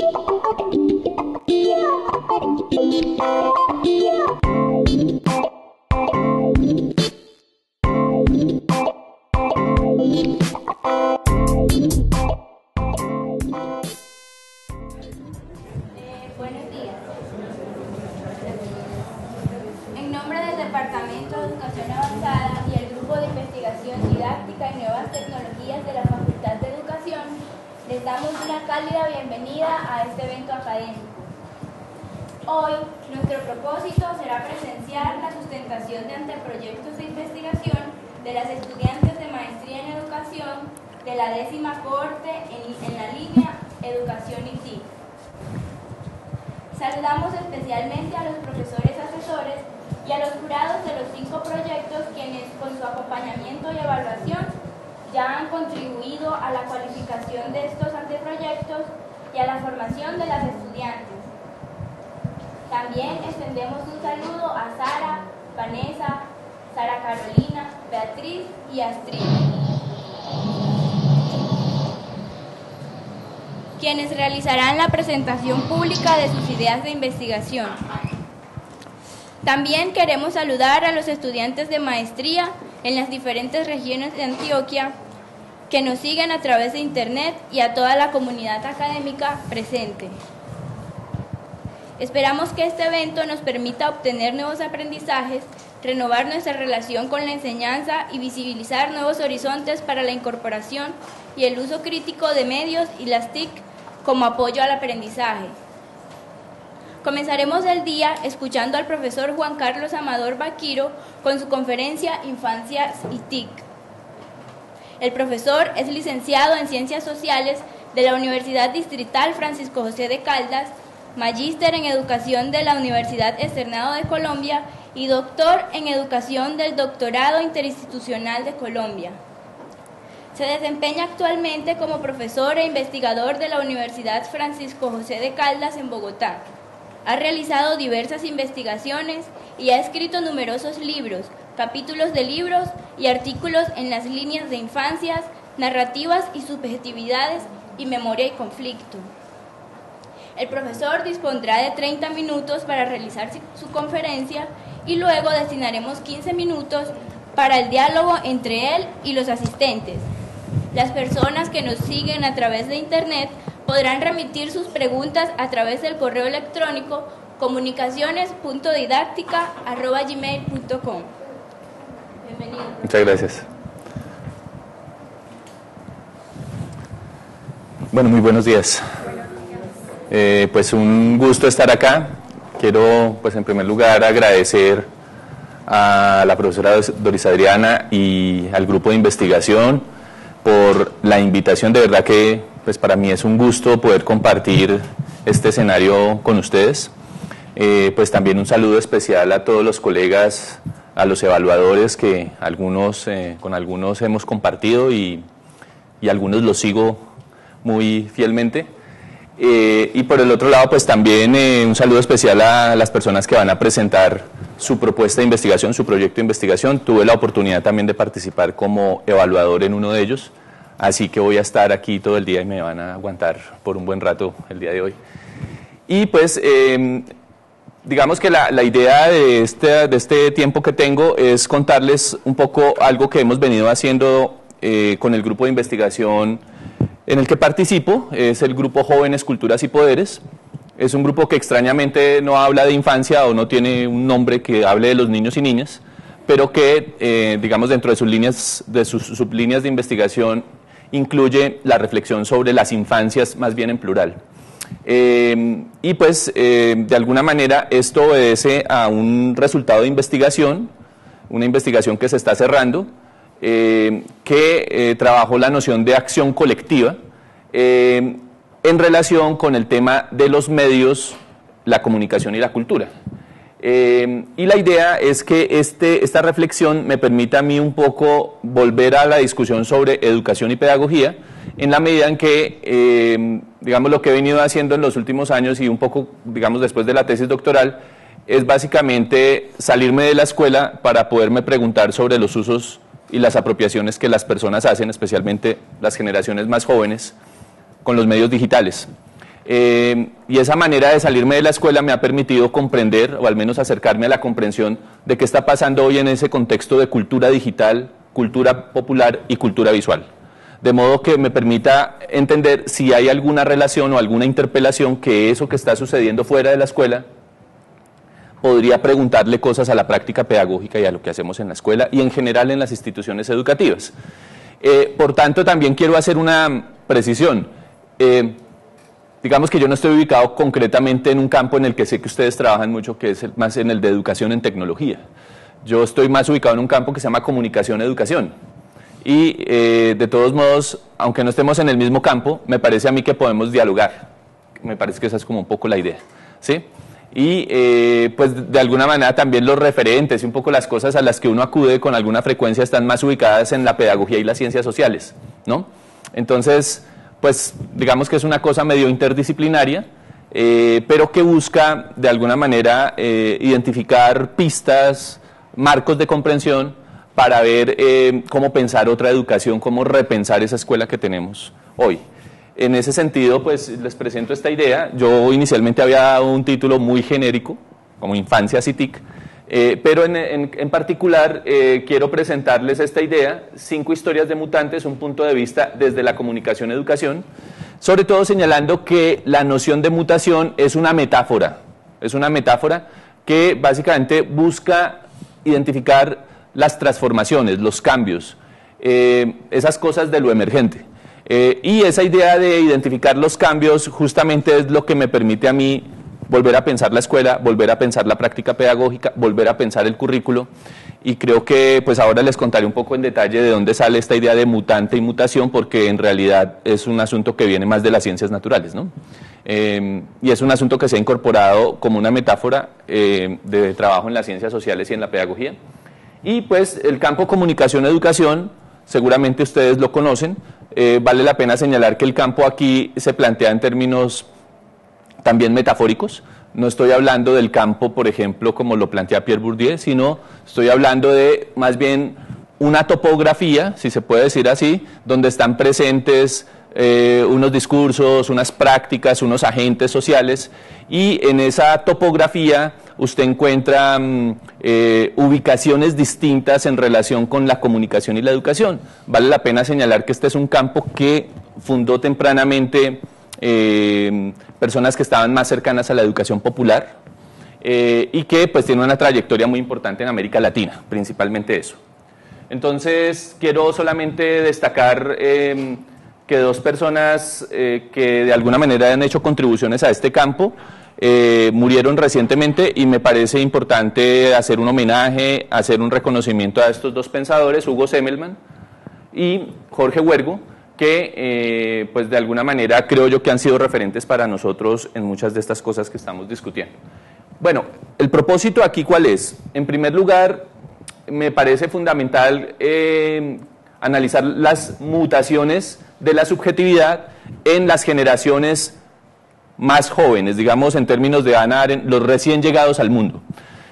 Buenos días. En nombre del Departamento de Educación Avanzada y el Grupo de Investigación Didáctica y Nuevas Tecnologías de la Facultad de Educación, les damos una cálida bienvenida a este evento académico. Hoy, nuestro propósito será presenciar la sustentación de anteproyectos de investigación de las estudiantes de Maestría en Educación de la 10ª cohorte en la línea Educación y TIC. Saludamos especialmente a los profesores asesores y a los jurados de los 5 proyectos quienes, con su acompañamiento y evaluación, ya han contribuido a la cualificación de estos anteproyectos y a la formación de las estudiantes. También extendemos un saludo a Sara, Vanessa, Sara Carolina, Beatriz y Astrid, quienes realizarán la presentación pública de sus ideas de investigación. También queremos saludar a los estudiantes de maestría en las diferentes regiones de Antioquia que nos siguen a través de Internet y a toda la comunidad académica presente. Esperamos que este evento nos permita obtener nuevos aprendizajes, renovar nuestra relación con la enseñanza y visibilizar nuevos horizontes para la incorporación y el uso crítico de medios y las TIC como apoyo al aprendizaje. Comenzaremos el día escuchando al profesor Juan Carlos Amador Baquiro con su conferencia Infancias y TIC. El profesor es licenciado en Ciencias Sociales de la Universidad Distrital Francisco José de Caldas, magíster en Educación de la Universidad Externado de Colombia y doctor en Educación del Doctorado Interinstitucional de Colombia. Se desempeña actualmente como profesor e investigador de la Universidad Francisco José de Caldas en Bogotá. Ha realizado diversas investigaciones y ha escrito numerosos libros, capítulos de libros y artículos en las líneas de infancias, narrativas y subjetividades y memoria y conflicto. El profesor dispondrá de 30 minutos para realizar su conferencia y luego destinaremos 15 minutos para el diálogo entre él y los asistentes. Las personas que nos siguen a través de Internet podrán remitir sus preguntas a través del correo electrónico comunicaciones.didáctica@gmail.com. Bienvenido. Muchas gracias. Bueno, muy buenos días. Pues un gusto estar acá. Quiero, pues en primer lugar, agradecer a la profesora Doris Adriana y al grupo de investigación por la invitación. De verdad que pues para mí es un gusto poder compartir este escenario con ustedes. Pues también un saludo especial a todos los colegas, a los evaluadores que con algunos hemos compartido y algunos los sigo muy fielmente. Y por el otro lado, pues también un saludo especial a las personas que van a presentar su propuesta de investigación, su proyecto de investigación. Tuve la oportunidad también de participar como evaluador en uno de ellos, así que voy a estar aquí todo el día y me van a aguantar por un buen rato el día de hoy. Y pues, digamos que la idea de este tiempo que tengo es contarles un poco algo que hemos venido haciendo con el grupo de investigación en el que participo. Es el grupo Jóvenes, Culturas y Poderes. Es un grupo que extrañamente no habla de infancia o no tiene un nombre que hable de los niños y niñas, pero que, digamos, dentro de sus sublíneas de investigación incluye la reflexión sobre las infancias, más bien en plural. Y pues, de alguna manera, esto obedece a un resultado de investigación, una investigación que se está cerrando, que trabajó la noción de acción colectiva en relación con el tema de los medios, la comunicación y la cultura. Y la idea es que esta reflexión me permita a mí un poco volver a la discusión sobre educación y pedagogía, en la medida en que, digamos, lo que he venido haciendo en los últimos años y un poco, digamos, después de la tesis doctoral, es básicamente salirme de la escuela para poderme preguntar sobre los usos y las apropiaciones que las personas hacen, especialmente las generaciones más jóvenes, con los medios digitales. Y esa manera de salirme de la escuela me ha permitido comprender, o al menos acercarme a la comprensión de qué está pasando hoy en ese contexto de cultura digital, cultura popular y cultura visual. De modo que me permita entender si hay alguna relación o alguna interpelación que eso que está sucediendo fuera de la escuela podría preguntarle cosas a la práctica pedagógica y a lo que hacemos en la escuela y en general en las instituciones educativas. Por tanto, también quiero hacer una precisión. Digamos que yo no estoy ubicado concretamente en un campo en el que sé que ustedes trabajan mucho, que es más en el de educación en tecnología. Yo estoy más ubicado en un campo que se llama comunicación-educación. Y de todos modos, aunque no estemos en el mismo campo, me parece a mí que podemos dialogar. Me parece que esa es como un poco la idea, ¿sí? Y pues de alguna manera también los referentes y un poco las cosas a las que uno acude con alguna frecuencia están más ubicadas en la pedagogía y las ciencias sociales, ¿no? Entonces, pues digamos que es una cosa medio interdisciplinaria, pero que busca de alguna manera identificar pistas, marcos de comprensión para ver cómo pensar otra educación, cómo repensar esa escuela que tenemos hoy. En ese sentido, pues les presento esta idea. Yo inicialmente había dado un título muy genérico, como Infancias y TIC, pero en particular quiero presentarles esta idea, 5 historias de mutantes, un punto de vista desde la comunicación-educación, sobre todo señalando que la noción de mutación es una metáfora que básicamente busca identificar las transformaciones, los cambios, esas cosas de lo emergente. Y esa idea de identificar los cambios justamente es lo que me permite a mí volver a pensar la escuela, volver a pensar la práctica pedagógica, volver a pensar el currículo, y creo que pues ahora les contaré un poco en detalle de dónde sale esta idea de mutante y mutación, porque en realidad es un asunto que viene más de las ciencias naturales, ¿no? Y es un asunto que se ha incorporado como una metáfora de trabajo en las ciencias sociales y en la pedagogía. Y pues el campo comunicación-educación, seguramente ustedes lo conocen, vale la pena señalar que el campo aquí se plantea en términos también metafóricos. No estoy hablando del campo, por ejemplo, como lo plantea Pierre Bourdieu, sino estoy hablando de más bien una topografía, si se puede decir así, donde están presentes unos discursos, unas prácticas, unos agentes sociales, y en esa topografía usted encuentra ubicaciones distintas en relación con la comunicación y la educación. Vale la pena señalar que este es un campo que fundó tempranamente personas que estaban más cercanas a la educación popular y que pues tiene una trayectoria muy importante en América Latina, principalmente eso. Entonces quiero solamente destacar que 2 personas que de alguna manera han hecho contribuciones a este campo murieron recientemente, y me parece importante hacer un homenaje, hacer un reconocimiento a estos 2 pensadores, Hugo Semmelmann y Jorge Huergo, que pues de alguna manera creo yo que han sido referentes para nosotros en muchas de estas cosas que estamos discutiendo. Bueno, el propósito aquí ¿cuál es? En primer lugar, me parece fundamental analizar las mutaciones de la subjetividad en las generaciones más jóvenes, digamos en términos de Hannah Arendt, los recién llegados al mundo.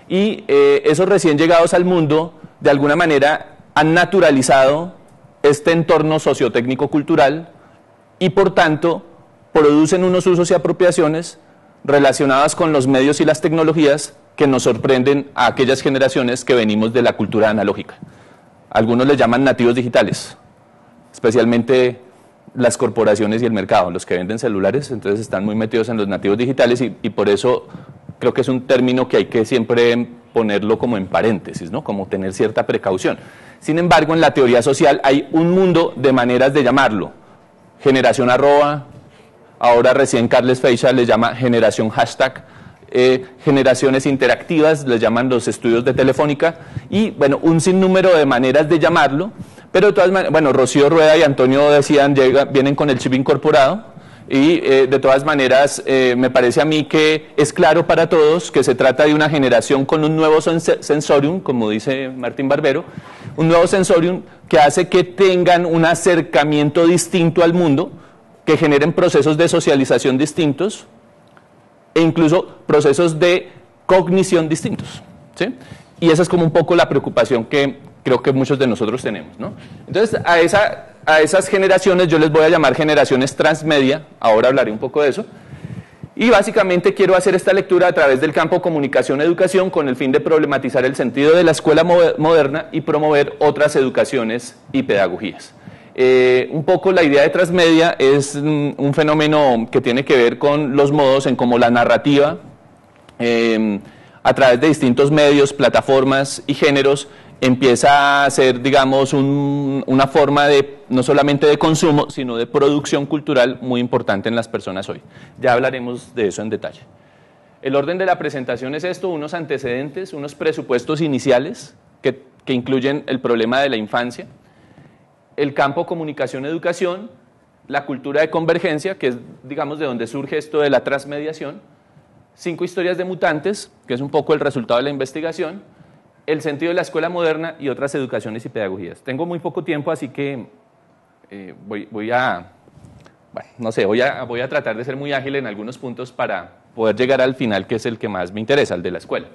Y esos recién llegados al mundo, de alguna manera, han naturalizado este entorno sociotécnico-cultural y, por tanto, producen unos usos y apropiaciones relacionadas con los medios y las tecnologías que nos sorprenden a aquellas generaciones que venimos de la cultura analógica. Algunos les llaman nativos digitales, especialmente las corporaciones y el mercado, los que venden celulares, entonces están muy metidos en los nativos digitales y por eso creo que es un término que hay que siempre ponerlo como en paréntesis, ¿no? Como tener cierta precaución. Sin embargo, en la teoría social hay un mundo de maneras de llamarlo. Generación arroba, ahora recién Carles Feixa les llama generación hashtag, generaciones interactivas, les llaman los estudios de Telefónica, y bueno, un sinnúmero de maneras de llamarlo, pero de todas maneras, bueno, Rocío Rueda y Antonio decían, vienen con el chip incorporado, y de todas maneras me parece a mí que es claro para todos que se trata de una generación con un nuevo sensorium, como dice Martín Barbero, un nuevo sensorium que hace que tengan un acercamiento distinto al mundo, que generen procesos de socialización distintos e incluso procesos de cognición distintos, ¿sí? Y esa es como un poco la preocupación que creo que muchos de nosotros tenemos, ¿no? Entonces, a esas generaciones yo les voy a llamar generaciones transmedia, ahora hablaré un poco de eso, Y básicamente quiero hacer esta lectura a través del campo comunicación-educación con el fin de problematizar el sentido de la escuela moderna y promover otras educaciones y pedagogías. Un poco la idea de transmedia es un fenómeno que tiene que ver con los modos en cómo la narrativa, a través de distintos medios, plataformas y géneros, empieza a ser, digamos, una forma de, no solamente de consumo, sino de producción cultural muy importante en las personas hoy. Ya hablaremos de eso en detalle. El orden de la presentación es esto: unos antecedentes, unos presupuestos iniciales que incluyen el problema de la infancia, el campo comunicación-educación, la cultura de convergencia, que es, digamos, de donde surge esto de la transmediación, 5 historias de mutantes, que es un poco el resultado de la investigación, el sentido de la escuela moderna y otras educaciones y pedagogías. Tengo muy poco tiempo, así que voy a tratar de ser muy ágil en algunos puntos para poder llegar al final, que es el que más me interesa, el de la escuela.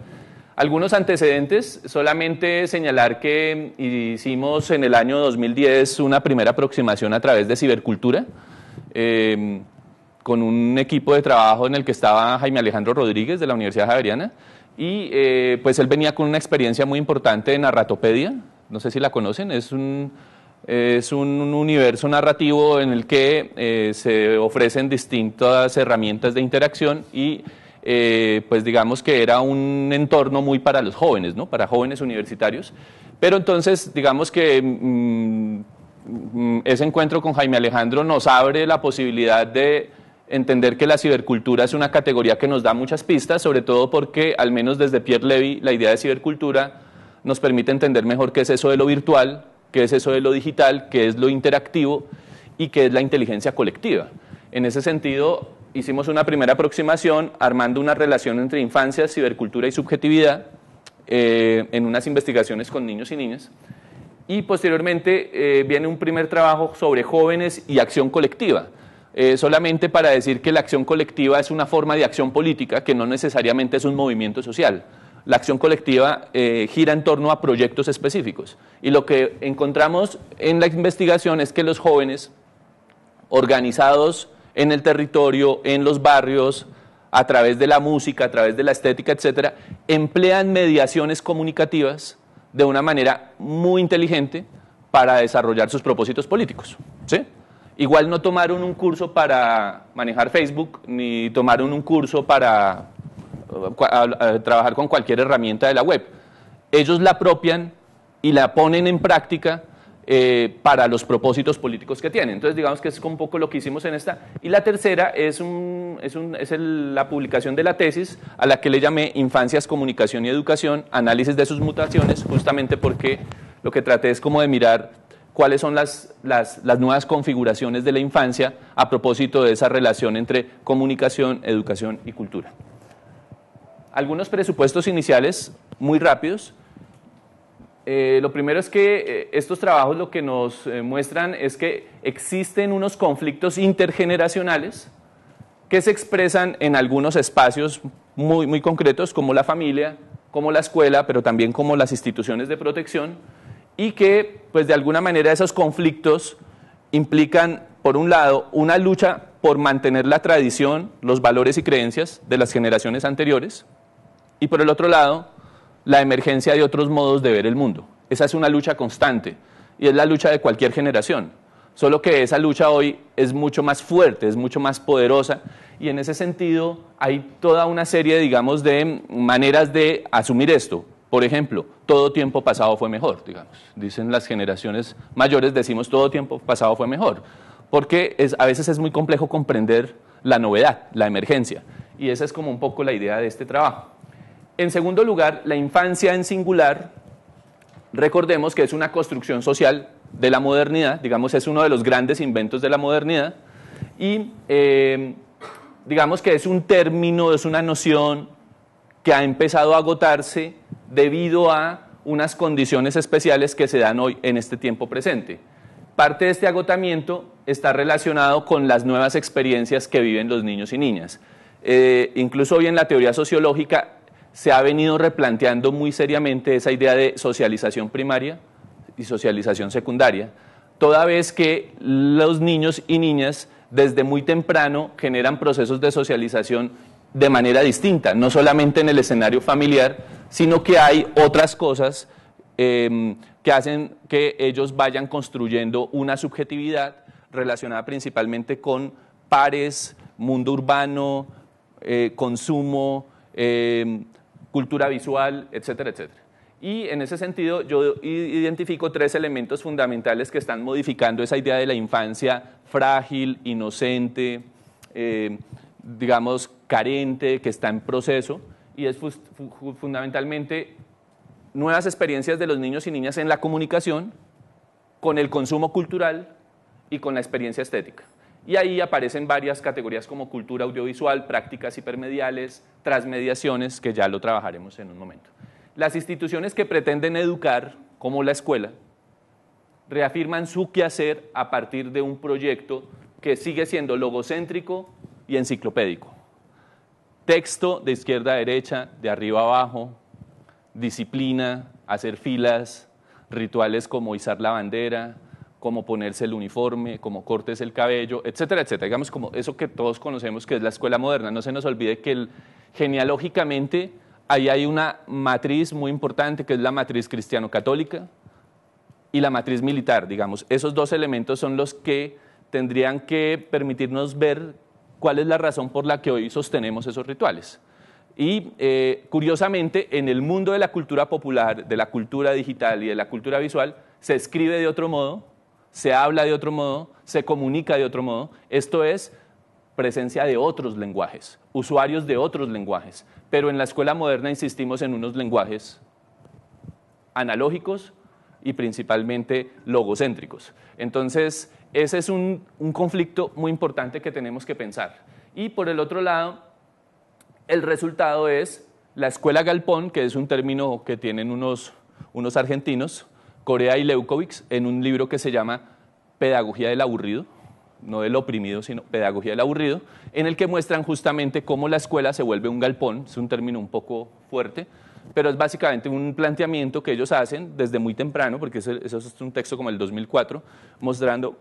Algunos antecedentes: solamente señalar que hicimos en el año 2010 una primera aproximación a través de cibercultura, con un equipo de trabajo en el que estaba Jaime Alejandro Rodríguez de la Universidad Javeriana, y pues él venía con una experiencia muy importante de Narratopedia, no sé si la conocen, es un universo narrativo en el que se ofrecen distintas herramientas de interacción y pues digamos que era un entorno muy para los jóvenes, ¿no? Para jóvenes universitarios, pero entonces digamos que ese encuentro con Jaime Alejandro nos abre la posibilidad de entender que la cibercultura es una categoría que nos da muchas pistas, sobre todo porque, al menos desde Pierre Levy, la idea de cibercultura nos permite entender mejor qué es eso de lo virtual, qué es eso de lo digital, qué es lo interactivo y qué es la inteligencia colectiva. En ese sentido, hicimos una primera aproximación armando una relación entre infancia, cibercultura y subjetividad en unas investigaciones con niños y niñas, y posteriormente viene un primer trabajo sobre jóvenes y acción colectiva. Solamente para decir que la acción colectiva es una forma de acción política, que no necesariamente es un movimiento social. La acción colectiva gira en torno a proyectos específicos. Y lo que encontramos en la investigación es que los jóvenes, organizados en el territorio, en los barrios, a través de la música, a través de la estética, etcétera, emplean mediaciones comunicativas de una manera muy inteligente para desarrollar sus propósitos políticos, ¿sí? Igual no tomaron un curso para manejar Facebook, ni tomaron un curso para trabajar con cualquier herramienta de la web. Ellos la apropian y la ponen en práctica para los propósitos políticos que tienen. Entonces, digamos que es un poco lo que hicimos en esta. Y la tercera es la publicación de la tesis, a la que le llamé Infancias, Comunicación y Educación, análisis de sus mutaciones, justamente porque lo que traté es como de mirar cuáles son las nuevas configuraciones de la infancia a propósito de esa relación entre comunicación, educación y cultura. Algunos presupuestos iniciales muy rápidos. Lo primero es que estos trabajos lo que nos muestran es que existen unos conflictos intergeneracionales que se expresan en algunos espacios muy, muy concretos, como la familia, como la escuela, pero también como las instituciones de protección, y que pues de alguna manera esos conflictos implican, por un lado, una lucha por mantener la tradición, los valores y creencias de las generaciones anteriores, y por el otro lado, la emergencia de otros modos de ver el mundo. Esa es una lucha constante, y es la lucha de cualquier generación, solo que esa lucha hoy es mucho más fuerte, es mucho más poderosa, y en ese sentido hay toda una serie, digamos, de maneras de asumir esto. Por ejemplo, todo tiempo pasado fue mejor, digamos. Dicen las generaciones mayores, decimos todo tiempo pasado fue mejor, porque a veces es muy complejo comprender la novedad, la emergencia, y esa es como un poco la idea de este trabajo. En segundo lugar, la infancia en singular, recordemos que es una construcción social de la modernidad, digamos, es uno de los grandes inventos de la modernidad, y digamos que es un término, es una noción que ha empezado a agotarse debido a unas condiciones especiales que se dan hoy en este tiempo presente. Parte de este agotamiento está relacionado con las nuevas experiencias que viven los niños y niñas. Incluso hoy en la teoría sociológica se ha venido replanteando muy seriamente esa idea de socialización primaria y socialización secundaria, toda vez que los niños y niñas desde muy temprano generan procesos de socialización de manera distinta, no solamente en el escenario familiar, sino que hay otras cosas que hacen que ellos vayan construyendo una subjetividad relacionada principalmente con pares, mundo urbano, consumo, cultura visual, etcétera, etcétera. Y en ese sentido yo identifico 3 elementos fundamentales que están modificando esa idea de la infancia frágil, inocente, digamos carente, que está en proceso, y es fundamentalmente nuevas experiencias de los niños y niñas en la comunicación, con el consumo cultural y con la experiencia estética. Y ahí aparecen varias categorías como cultura audiovisual, prácticas hipermediales, transmediaciones, que ya lo trabajaremos en un momento. Las instituciones que pretenden educar, como la escuela, reafirman su quehacer a partir de un proyecto que sigue siendo logocéntrico y enciclopédico. Texto de izquierda a derecha, de arriba a abajo, disciplina, hacer filas, rituales como izar la bandera, como ponerse el uniforme, como cortes el cabello, etcétera, etcétera. Digamos como eso que todos conocemos que es la escuela moderna. No se nos olvide que genealógicamente ahí hay una matriz muy importante que es la matriz cristiano-católica y la matriz militar, digamos. Esos 2 elementos son los que tendrían que permitirnos ver cuál es la razón por la que hoy sostenemos esos rituales. Y curiosamente, en el mundo de la cultura popular, de la cultura digital y de la cultura visual, se escribe de otro modo, se habla de otro modo, se comunica de otro modo. Esto es presencia de otros lenguajes, usuarios de otros lenguajes. Pero en la escuela moderna insistimos en unos lenguajes analógicos y principalmente logocéntricos. Entonces, ese es un conflicto muy importante que tenemos que pensar. Y por el otro lado, el resultado es la escuela galpón, que es un término que tienen unos argentinos, Corea y Leukovics, en un libro que se llama Pedagogía del aburrido, no del oprimido, sino Pedagogía del aburrido, en el que muestran justamente cómo la escuela se vuelve un galpón. Es un término un poco fuerte, pero es básicamente un planteamiento que ellos hacen desde muy temprano, porque eso es un texto como el 2004, mostrando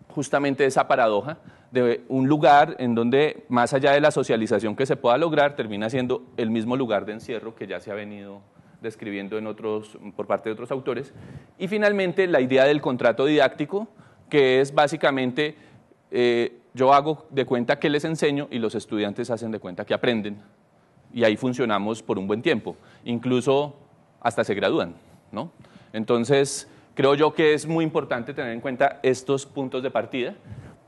justamente esa paradoja de un lugar en donde, más allá de la socialización que se pueda lograr, termina siendo el mismo lugar de encierro que ya se ha venido describiendo por parte de otros autores. Y finalmente la idea del contrato didáctico, que es básicamente yo hago de cuenta que les enseño y los estudiantes hacen de cuenta que aprenden, y ahí funcionamos por un buen tiempo, incluso hasta se gradúan, ¿no? Entonces creo yo que es muy importante tener en cuenta estos puntos de partida.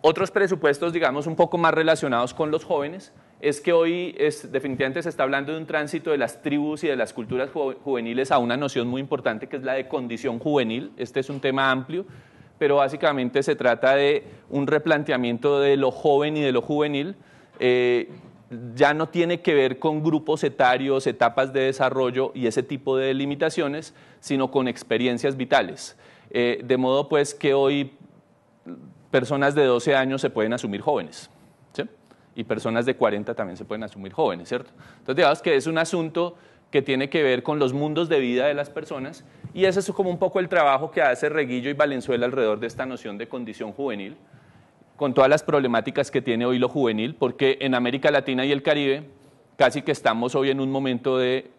Otros presupuestos, digamos, un poco más relacionados con los jóvenes, es que hoy definitivamente se está hablando de un tránsito de las tribus y de las culturas juveniles a una noción muy importante que es la de condición juvenil. Este es un tema amplio, pero básicamente se trata de un replanteamiento de lo joven y de lo juvenil. Ya no tiene que ver con grupos etarios, etapas de desarrollo y ese tipo de limitaciones, sino con experiencias vitales. De modo pues que hoy personas de 12 años se pueden asumir jóvenes, ¿sí? Y personas de 40 también se pueden asumir jóvenes, ¿cierto? Entonces digamos que es un asunto que tiene que ver con los mundos de vida de las personas, y ese es como un poco el trabajo que hace Reguillo y Valenzuela alrededor de esta noción de condición juvenil, con todas las problemáticas que tiene hoy lo juvenil, porque en América Latina y el Caribe casi que estamos hoy en un momento de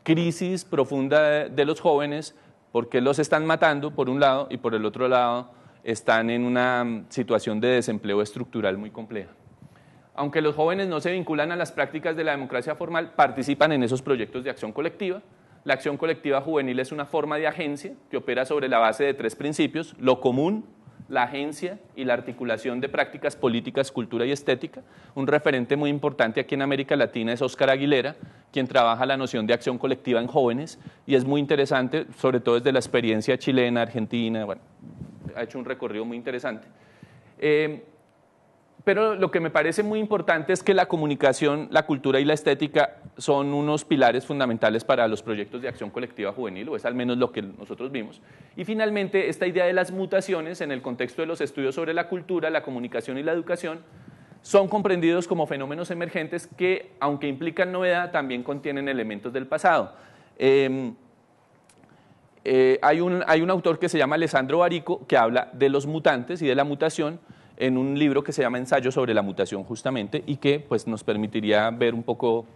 crisis profunda de los jóvenes, porque los están matando por un lado y por el otro lado están en una situación de desempleo estructural muy compleja. Aunque los jóvenes no se vinculan a las prácticas de la democracia formal, participan en esos proyectos de acción colectiva. La acción colectiva juvenil es una forma de agencia que opera sobre la base de 3 principios: lo común, la agencia y la articulación de prácticas políticas, cultura y estética. Un referente muy importante aquí en América Latina es Óscar Aguilera, quien trabaja la noción de acción colectiva en jóvenes, y es muy interesante, sobre todo desde la experiencia chilena, argentina, bueno, ha hecho un recorrido muy interesante. Pero lo que me parece muy importante es que la comunicación, la cultura y la estética son unos pilares fundamentales para los proyectos de acción colectiva juvenil, o es al menos lo que nosotros vimos. Y finalmente, esta idea de las mutaciones en el contexto de los estudios sobre la cultura, la comunicación y la educación son comprendidos como fenómenos emergentes que, aunque implican novedad, también contienen elementos del pasado. Hay un autor que se llama Alessandro Barico que habla de los mutantes y de la mutación, en un libro que se llama Ensayo sobre la mutación justamente y que pues, nos permitiría ver un poco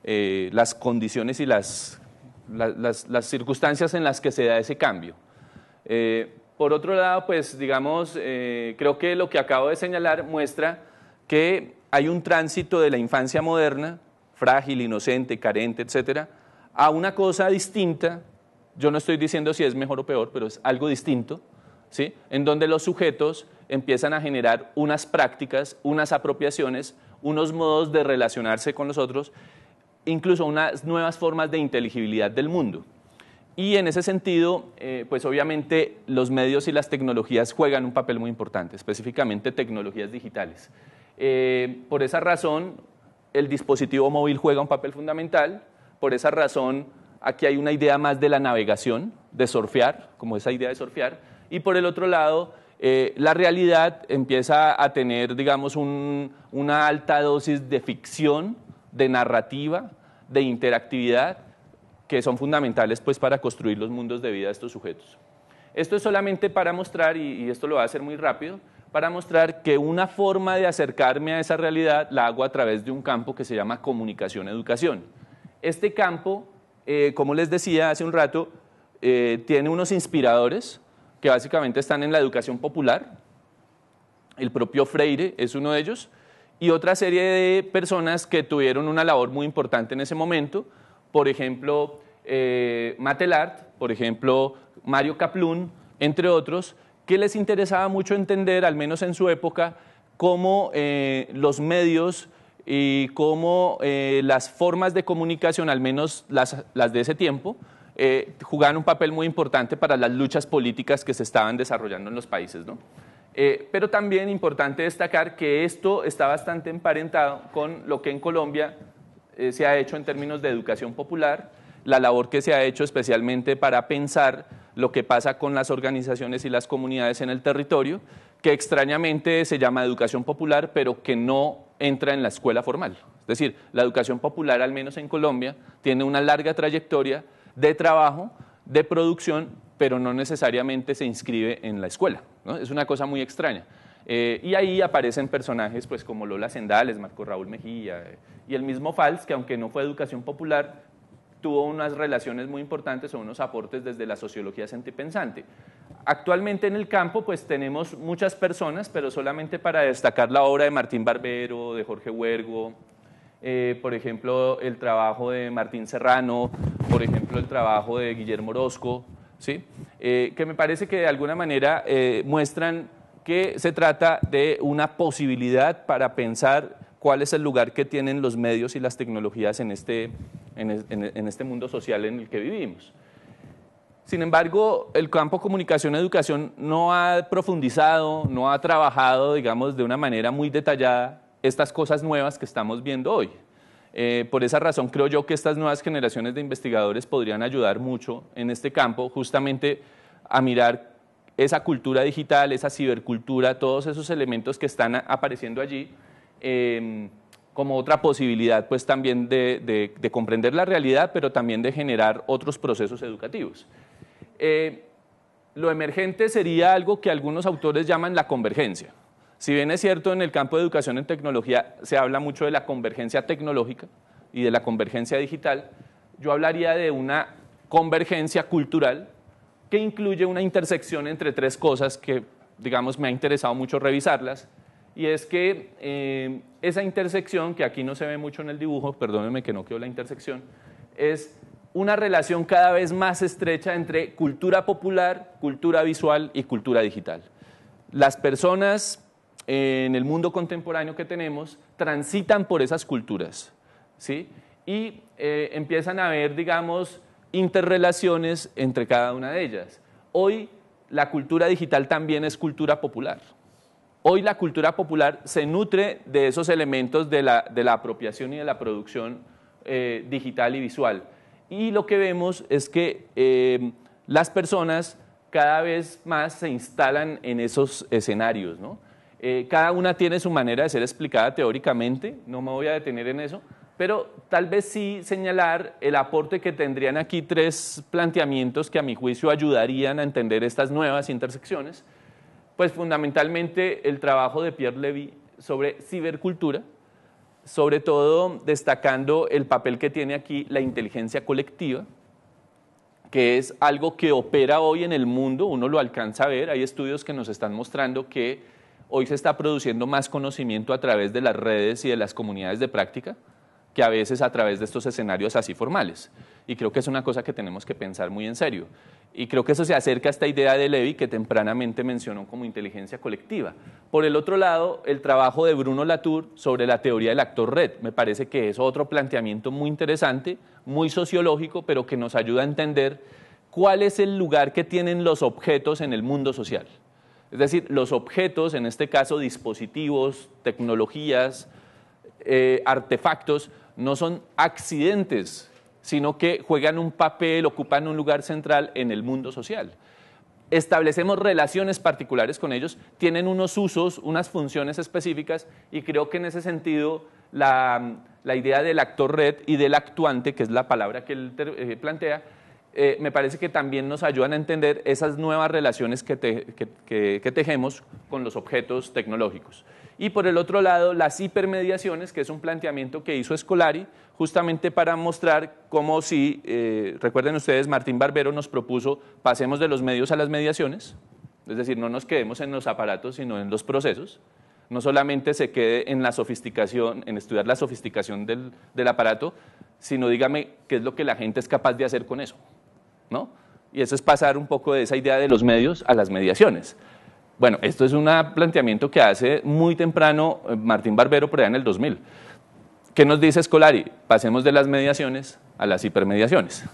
las condiciones y las circunstancias en las que se da ese cambio. Por otro lado, pues digamos, creo que lo que acabo de señalar muestra que hay un tránsito de la infancia moderna, frágil, inocente, carente, etcétera, a una cosa distinta. Yo no estoy diciendo si es mejor o peor, pero es algo distinto, ¿sí? En donde los sujetos empiezan a generar unas prácticas, unas apropiaciones, unos modos de relacionarse con los otros, incluso unas nuevas formas de inteligibilidad del mundo. Y en ese sentido, pues obviamente los medios y las tecnologías juegan un papel muy importante, específicamente tecnologías digitales. Por esa razón, el dispositivo móvil juega un papel fundamental. Por esa razón, aquí hay una idea más de la navegación, de surfear, como esa idea de surfear. Y por el otro lado, la realidad empieza a tener, digamos, una alta dosis de ficción, de narrativa, de interactividad, que son fundamentales pues, para construir los mundos de vida de estos sujetos. Esto es solamente para mostrar, y esto lo voy a hacer muy rápido, para mostrar que una forma de acercarme a esa realidad la hago a través de un campo que se llama comunicación-educación. Este campo, como les decía hace un rato, tiene unos inspiradores que básicamente están en la educación popular. El propio Freire es uno de ellos, y otra serie de personas que tuvieron una labor muy importante en ese momento, por ejemplo, Matelart, por ejemplo, Mario Kaplun, entre otros, que les interesaba mucho entender, al menos en su época, cómo los medios y cómo las formas de comunicación, al menos las de ese tiempo, jugaban un papel muy importante para las luchas políticas que se estaban desarrollando en los países, ¿no? Pero también importante destacar que esto está bastante emparentado con lo que en Colombia se ha hecho en términos de educación popular, la labor que se ha hecho especialmente para pensar lo que pasa con las organizaciones y las comunidades en el territorio, que extrañamente se llama educación popular, pero que no entra en la escuela formal. Es decir, la educación popular, al menos en Colombia, tiene una larga trayectoria de trabajo, de producción, pero no necesariamente se inscribe en la escuela, ¿no? Es una cosa muy extraña. Y ahí aparecen personajes pues, como Lola Sendales, Marco Raúl Mejía y el mismo Fals, que aunque no fue educación popular, tuvo unas relaciones muy importantes o unos aportes desde la sociología sentipensante. Actualmente en el campo pues tenemos muchas personas, pero solamente para destacar la obra de Martín Barbero, de Jorge Huergo, por ejemplo el trabajo de Martín Serrano, por ejemplo el trabajo de Guillermo Orozco, ¿sí? Que me parece que de alguna manera muestran que se trata de una posibilidad para pensar cuál es el lugar que tienen los medios y las tecnologías en este mundo social en el que vivimos. Sin embargo, el campo comunicación-educación no ha profundizado, no ha trabajado, digamos, de una manera muy detallada estas cosas nuevas que estamos viendo hoy. Por esa razón creo yo que estas nuevas generaciones de investigadores podrían ayudar mucho en este campo, justamente a mirar esa cultura digital, esa cibercultura, todos esos elementos que están apareciendo allí, como otra posibilidad pues también de comprender la realidad, pero también de generar otros procesos educativos. Lo emergente sería algo que algunos autores llaman la convergencia. Si bien es cierto, en el campo de educación en tecnología se habla mucho de la convergencia tecnológica y de la convergencia digital, yo hablaría de una convergencia cultural que incluye una intersección entre tres cosas que, digamos, me ha interesado mucho revisarlas, y es que esa intersección, que aquí no se ve mucho en el dibujo, perdónenme que no quedó la intersección, es una relación cada vez más estrecha entre cultura popular, cultura visual y cultura digital. Las personas en el mundo contemporáneo que tenemos transitan por esas culturas, ¿sí? Y empiezan a haber, digamos, interrelaciones entre cada una de ellas. Hoy la cultura digital también es cultura popular. Hoy la cultura popular se nutre de esos elementos de la apropiación y de la producción digital y visual. Y lo que vemos es que las personas cada vez más se instalan en esos escenarios, ¿no? Cada una tiene su manera de ser explicada teóricamente, no me voy a detener en eso, pero tal vez sí señalar el aporte que tendrían aquí tres planteamientos que a mi juicio ayudarían a entender estas nuevas intersecciones. Pues fundamentalmente el trabajo de Pierre Levy sobre cibercultura, sobre todo destacando el papel que tiene aquí la inteligencia colectiva, que es algo que opera hoy en el mundo, uno lo alcanza a ver, hay estudios que nos están mostrando que hoy se está produciendo más conocimiento a través de las redes y de las comunidades de práctica, que a veces a través de estos escenarios así formales. Y creo que es una cosa que tenemos que pensar muy en serio. Y creo que eso se acerca a esta idea de Levy que tempranamente mencionó como inteligencia colectiva. Por el otro lado, el trabajo de Bruno Latour sobre la teoría del actor red, me parece que es otro planteamiento muy interesante, muy sociológico, pero que nos ayuda a entender cuál es el lugar que tienen los objetos en el mundo social. Es decir, los objetos, en este caso dispositivos, tecnologías, artefactos, no son accidentes, sino que juegan un papel, ocupan un lugar central en el mundo social. Establecemos relaciones particulares con ellos, tienen unos usos, unas funciones específicas, y creo que en ese sentido la idea del actor red y del actuante, que es la palabra que él plantea, me parece que también nos ayudan a entender esas nuevas relaciones que tejemos con los objetos tecnológicos. Y por el otro lado, las hipermediaciones, que es un planteamiento que hizo Scolari, justamente para mostrar cómo si, recuerden ustedes, Martín Barbero nos propuso, pasemos de los medios a las mediaciones, es decir, no nos quedemos en los aparatos, sino en los procesos, no solamente se quede en la sofisticación, en estudiar la sofisticación del aparato, sino dígame qué es lo que la gente es capaz de hacer con eso, ¿no? Y eso es pasar un poco de esa idea de los medios a las mediaciones. Bueno, esto es un planteamiento que hace muy temprano Martín Barbero, por allá en el 2000. ¿Qué nos dice Scolari? Pasemos de las mediaciones a las hipermediaciones.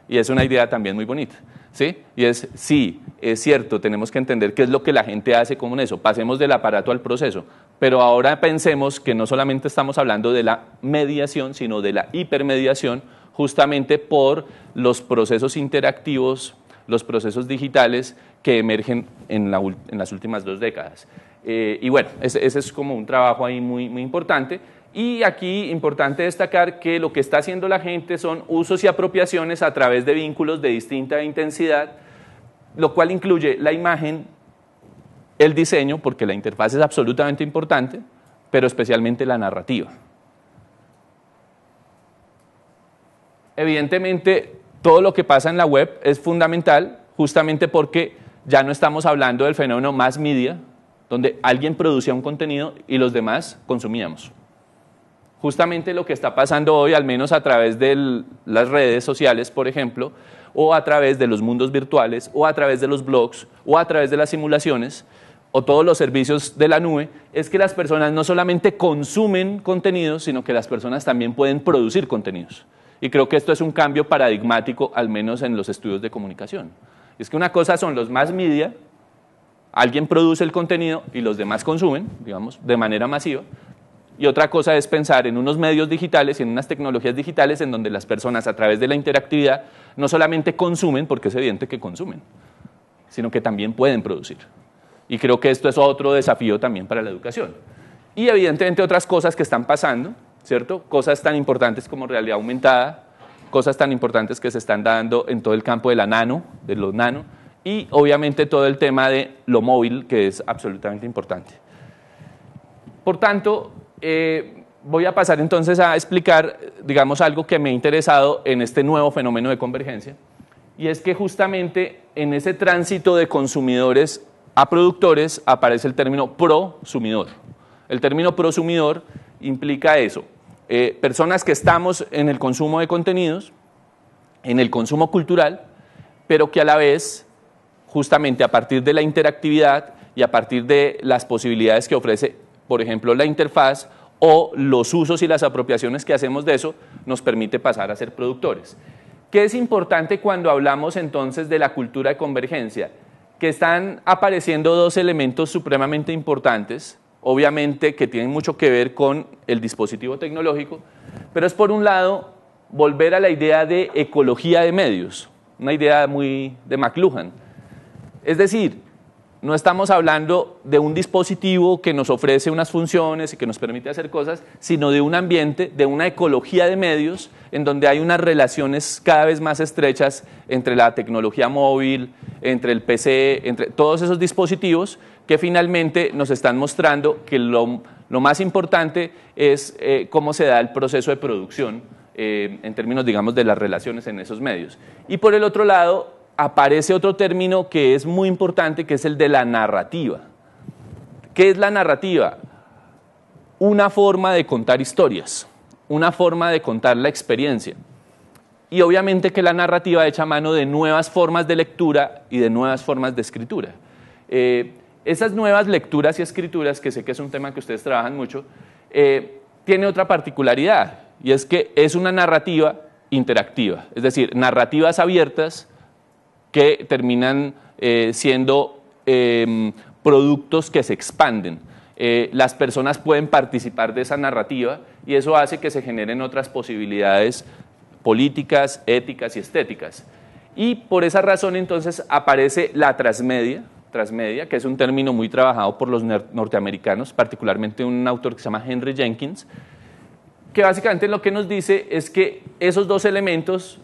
Y es una idea también muy bonita, ¿sí? Y es, sí, es cierto, tenemos que entender qué es lo que la gente hace con eso. Pasemos del aparato al proceso. Pero ahora pensemos que no solamente estamos hablando de la mediación, sino de la hipermediación, justamente por los procesos interactivos, los procesos digitales que emergen en las últimas 2 décadas. Y bueno, ese es como un trabajo ahí muy, muy importante. Y aquí importante destacar que lo que está haciendo la gente son usos y apropiaciones a través de vínculos de distinta intensidad, lo cual incluye la imagen, el diseño, porque la interfaz es absolutamente importante, pero especialmente la narrativa. Evidentemente, todo lo que pasa en la web es fundamental, justamente porque ya no estamos hablando del fenómeno mass media, donde alguien producía un contenido y los demás consumíamos. Justamente lo que está pasando hoy, al menos a través de las redes sociales, por ejemplo, o a través de los mundos virtuales, o a través de los blogs, o a través de las simulaciones, o todos los servicios de la nube, es que las personas no solamente consumen contenidos, sino que las personas también pueden producir contenidos. Y creo que esto es un cambio paradigmático, al menos en los estudios de comunicación. Es que una cosa son los mass media, alguien produce el contenido y los demás consumen, digamos, de manera masiva, y otra cosa es pensar en unos medios digitales y en unas tecnologías digitales en donde las personas a través de la interactividad no solamente consumen, porque es evidente que consumen, sino que también pueden producir. Y creo que esto es otro desafío también para la educación. Y evidentemente otras cosas que están pasando, ¿cierto? Cosas tan importantes como realidad aumentada, cosas tan importantes que se están dando en todo el campo de la nano, de los nano, y obviamente todo el tema de lo móvil, que es absolutamente importante. Por tanto, voy a pasar entonces a explicar, digamos, algo que me ha interesado en este nuevo fenómeno de convergencia, y es que justamente en ese tránsito de consumidores a productores aparece el término prosumidor. El término prosumidor implica eso, personas que estamos en el consumo de contenidos, en el consumo cultural, pero que a la vez, justamente a partir de la interactividad y a partir de las posibilidades que ofrece, por ejemplo, la interfaz o los usos y las apropiaciones que hacemos de eso, nos permite pasar a ser productores. ¿Qué es importante cuando hablamos entonces de la cultura de convergencia? Que están apareciendo 2 elementos supremamente importantes, obviamente que tienen mucho que ver con el dispositivo tecnológico, pero es por un lado volver a la idea de ecología de medios, una idea muy de McLuhan. Es decir, no estamos hablando de un dispositivo que nos ofrece unas funciones y que nos permite hacer cosas, sino de un ambiente, de una ecología de medios en donde hay unas relaciones cada vez más estrechas entre la tecnología móvil, entre el PC, entre todos esos dispositivos que finalmente nos están mostrando que lo más importante es cómo se da el proceso de producción en términos, digamos, de las relaciones en esos medios. Y por el otro lado, aparece otro término que es muy importante, que es el de la narrativa. ¿Qué es la narrativa? Una forma de contar historias, una forma de contar la experiencia. Y obviamente que la narrativa echa mano de nuevas formas de lectura y de nuevas formas de escritura. Esas nuevas lecturas y escrituras, que sé que es un tema que ustedes trabajan mucho, tiene otra particularidad, y es que es una narrativa interactiva, es decir, narrativas abiertas que terminan siendo productos que se expanden. Las personas pueden participar de esa narrativa y eso hace que se generen otras posibilidades políticas, éticas y estéticas. Y por esa razón entonces aparece la transmedia, que es un término muy trabajado por los norteamericanos, particularmente un autor que se llama Henry Jenkins, que básicamente lo que nos dice es que esos dos elementos,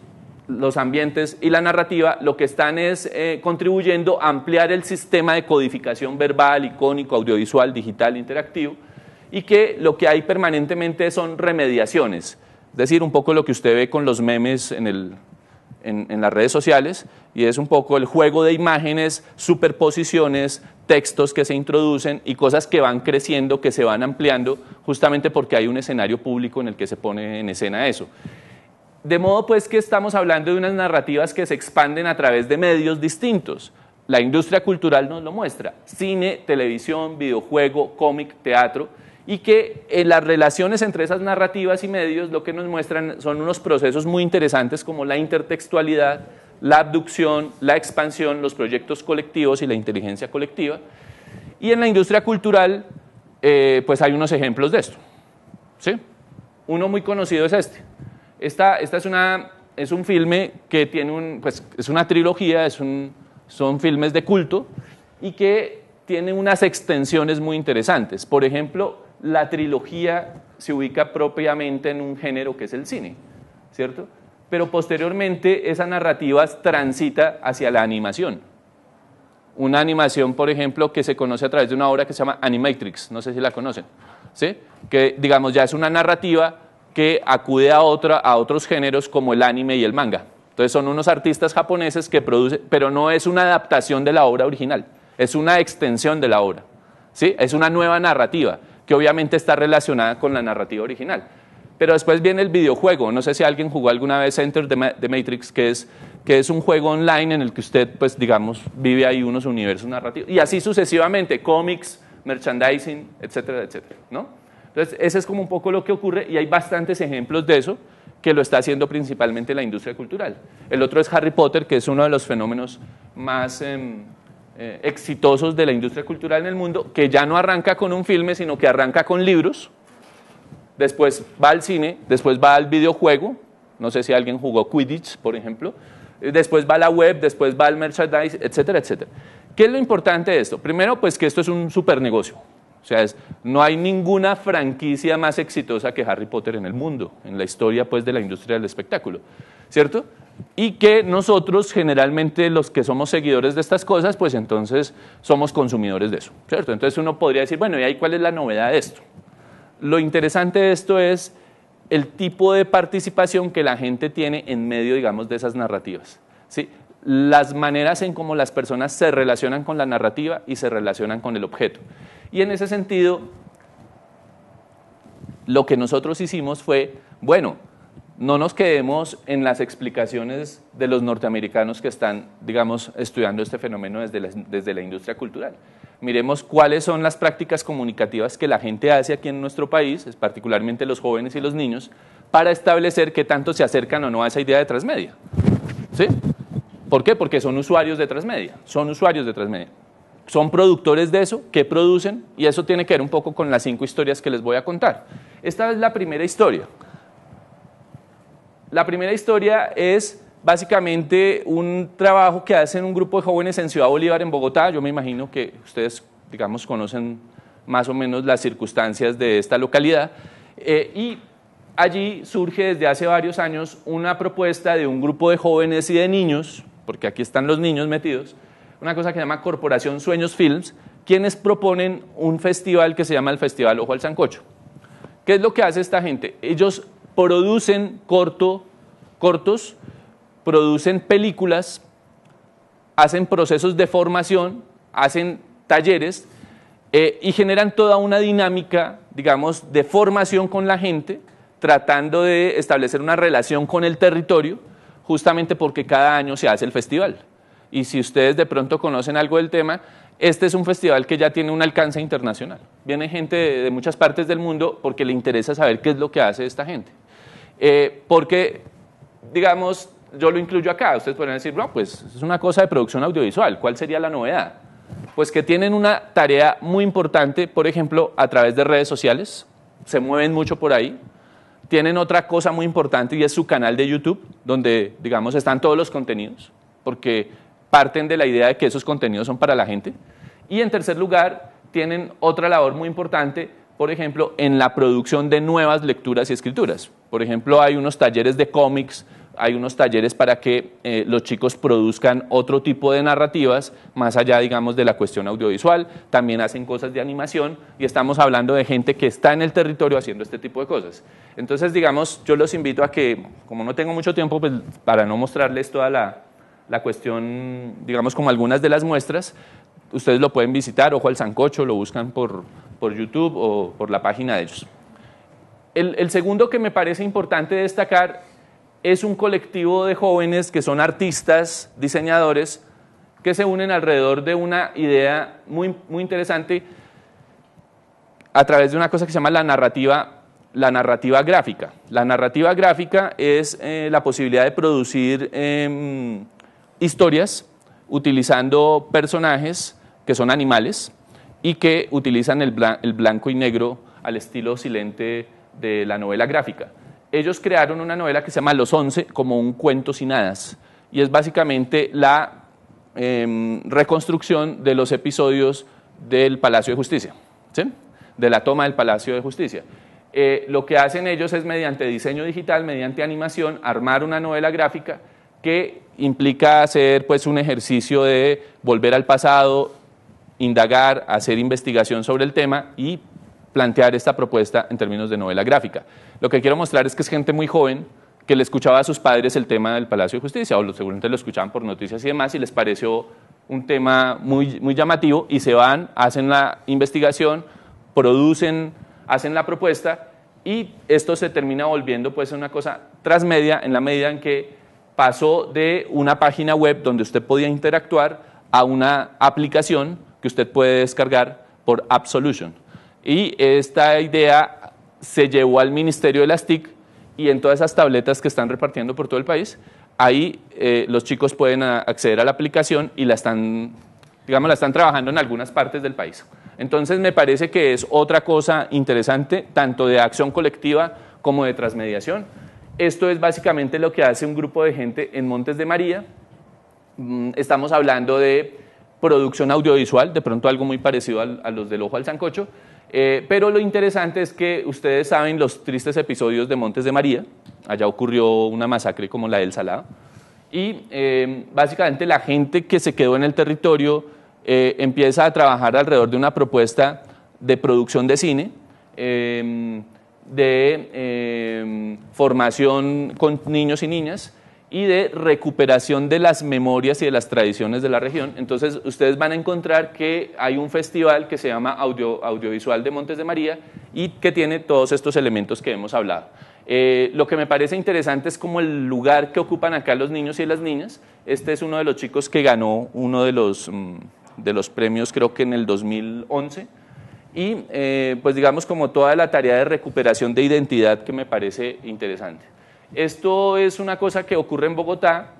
los ambientes y la narrativa, lo que están es contribuyendo a ampliar el sistema de codificación verbal, icónico, audiovisual, digital, interactivo, y que lo que hay permanentemente son remediaciones, es decir, un poco lo que usted ve con los memes en las redes sociales, y es un poco el juego de imágenes, superposiciones, textos que se introducen y cosas que van creciendo, que se van ampliando, justamente porque hay un escenario público en el que se pone en escena eso. De modo pues que estamos hablando de unas narrativas que se expanden a través de medios distintos. La industria cultural nos lo muestra, cine, televisión, videojuego, cómic, teatro, y que las relaciones entre esas narrativas y medios lo que nos muestran son unos procesos muy interesantes como la intertextualidad, la abducción, la expansión, los proyectos colectivos y la inteligencia colectiva. Y en la industria cultural pues hay unos ejemplos de esto, ¿sí? Uno muy conocido es este. Esta es un filme que tiene es una trilogía, son filmes de culto y que tiene unas extensiones muy interesantes. Por ejemplo, la trilogía se ubica propiamente en un género que es el cine, ¿cierto? Pero posteriormente esa narrativa transita hacia la animación. Una animación, por ejemplo, que se conoce a través de una obra que se llama Animatrix, no sé si la conocen, ¿sí? Que digamos ya es una narrativa que acude a otros géneros como el anime y el manga. Entonces son unos artistas japoneses que producen, pero no es una adaptación de la obra original, es una extensión de la obra, ¿sí? Es una nueva narrativa que obviamente está relacionada con la narrativa original. Pero después viene el videojuego, no sé si alguien jugó alguna vez Enter the Matrix, que es un juego online en el que usted, pues digamos, vive ahí unos universos narrativos, y así sucesivamente, cómics, merchandising, etcétera, etcétera, ¿no? Entonces, ese es como un poco lo que ocurre y hay bastantes ejemplos de eso que lo está haciendo principalmente la industria cultural. El otro es Harry Potter, que es uno de los fenómenos más exitosos de la industria cultural en el mundo, que ya no arranca con un filme, sino que arranca con libros, después va al cine, después va al videojuego, no sé si alguien jugó Quidditch, por ejemplo, después va a la web, después va al merchandise, etcétera, etcétera. ¿Qué es lo importante de esto? Primero, pues que esto es un super negocio. O sea, no hay ninguna franquicia más exitosa que Harry Potter en el mundo, en la historia pues de la industria del espectáculo, ¿cierto? Y que nosotros generalmente los que somos seguidores de estas cosas, pues entonces somos consumidores de eso, ¿cierto? Entonces uno podría decir, bueno, ¿y ahí cuál es la novedad de esto? Lo interesante de esto es el tipo de participación que la gente tiene en medio, digamos, de esas narrativas, ¿sí? Las maneras en cómo las personas se relacionan con la narrativa y se relacionan con el objeto. Y en ese sentido, lo que nosotros hicimos fue, bueno, no nos quedemos en las explicaciones de los norteamericanos que están, digamos, estudiando este fenómeno desde la industria cultural. Miremos cuáles son las prácticas comunicativas que la gente hace aquí en nuestro país, particularmente los jóvenes y los niños, para establecer qué tanto se acercan o no a esa idea de transmedia, ¿sí? ¿Por qué? Porque son usuarios de transmedia, son productores de eso, que producen, y eso tiene que ver un poco con las 5 historias que les voy a contar. Esta es la primera historia. La primera historia es básicamente un trabajo que hacen un grupo de jóvenes en Ciudad Bolívar, en Bogotá. Yo me imagino que ustedes, digamos, conocen más o menos las circunstancias de esta localidad. Y allí surge desde hace varios años una propuesta de un grupo de jóvenes y de niños, porque aquí están los niños metidos, una cosa que se llama Corporación Sueños Films, quienes proponen un festival que se llama el Festival Ojo al Sancocho. ¿Qué es lo que hace esta gente? Ellos producen cortos, producen películas, hacen procesos de formación, hacen talleres y generan toda una dinámica, digamos, de formación con la gente, tratando de establecer una relación con el territorio, justamente porque cada año se hace el festival. Y si ustedes de pronto conocen algo del tema, este es un festival que ya tiene un alcance internacional. Viene gente de muchas partes del mundo porque le interesa saber qué es lo que hace esta gente. Porque, digamos, yo lo incluyo acá. Ustedes podrían decir, no, pues es una cosa de producción audiovisual. ¿Cuál sería la novedad? Pues que tienen una tarea muy importante, por ejemplo, a través de redes sociales. Se mueven mucho por ahí. Tienen otra cosa muy importante y es su canal de YouTube, donde, digamos, están todos los contenidos, porque parten de la idea de que esos contenidos son para la gente. Y en tercer lugar, tienen otra labor muy importante, por ejemplo, en la producción de nuevas lecturas y escrituras. Por ejemplo, hay unos talleres de cómics, hay unos talleres para que los chicos produzcan otro tipo de narrativas, más allá, digamos, de la cuestión audiovisual. También hacen cosas de animación y estamos hablando de gente que está en el territorio haciendo este tipo de cosas. Entonces, digamos, yo los invito a que, como no tengo mucho tiempo, pues, para no mostrarles toda la cuestión, digamos, como algunas de las muestras, ustedes lo pueden visitar, Ojo al Sancocho, lo buscan por YouTube o por la página de ellos. El segundo que me parece importante destacar es un colectivo de jóvenes que son artistas, diseñadores, que se unen alrededor de una idea muy, muy interesante a través de una cosa que se llama la narrativa gráfica. La narrativa gráfica es la posibilidad de producir historias utilizando personajes que son animales y que utilizan el blanco y negro al estilo silente de la novela gráfica. Ellos crearon una novela que se llama Los 11 como un cuento sin hadas y es básicamente la reconstrucción de los episodios del Palacio de Justicia, ¿sí? De la toma del Palacio de Justicia. Lo que hacen ellos es mediante diseño digital, mediante animación, armar una novela gráfica que implica hacer pues un ejercicio de volver al pasado, indagar, hacer investigación sobre el tema y plantear esta propuesta en términos de novela gráfica. Lo que quiero mostrar es que es gente muy joven que le escuchaba a sus padres el tema del Palacio de Justicia, o seguramente lo escuchaban por noticias y demás, y les pareció un tema muy, muy llamativo, y se van, hacen la investigación, producen, hacen la propuesta, y esto se termina volviendo pues una cosa transmedia en la medida en que pasó de una página web donde usted podía interactuar a una aplicación que usted puede descargar por AppSolution. Y esta idea se llevó al Ministerio de las TIC y en todas esas tabletas que están repartiendo por todo el país, ahí los chicos pueden acceder a la aplicación y la están trabajando en algunas partes del país. Entonces me parece que es otra cosa interesante, tanto de acción colectiva como de transmediación. Esto es básicamente lo que hace un grupo de gente en Montes de María. Estamos hablando de producción audiovisual, de pronto algo muy parecido a los del Ojo al Sancocho, pero lo interesante es que ustedes saben los tristes episodios de Montes de María. Allá ocurrió una masacre como la del Salado, y básicamente la gente que se quedó en el territorio empieza a trabajar alrededor de una propuesta de producción de cine, de formación con niños y niñas y de recuperación de las memorias y de las tradiciones de la región. Entonces ustedes van a encontrar que hay un festival que se llama Audiovisual de Montes de María y que tiene todos estos elementos que hemos hablado. Lo que me parece interesante es como el lugar que ocupan acá los niños y las niñas. Este es uno de los chicos que ganó uno de los premios, creo que en el 2011, y pues digamos como toda la tarea de recuperación de identidad que me parece interesante. Esto es una cosa que ocurre en Bogotá,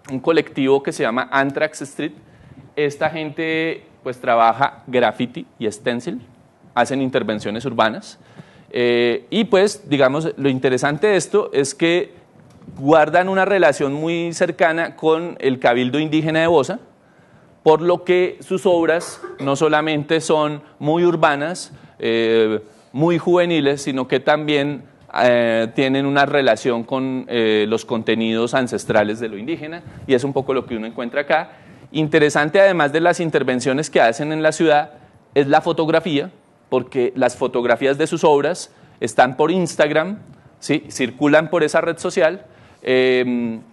un colectivo que se llama Anthrax Street. Esta gente pues trabaja graffiti y stencil, hacen intervenciones urbanas, y pues digamos lo interesante de esto es que guardan una relación muy cercana con el Cabildo Indígena de Bosa, por lo que sus obras no solamente son muy urbanas, muy juveniles, sino que también tienen una relación con los contenidos ancestrales de lo indígena, y es un poco lo que uno encuentra acá. Interesante, además de las intervenciones que hacen en la ciudad, es la fotografía, porque las fotografías de sus obras están por Instagram, ¿sí? Circulan por esa red social,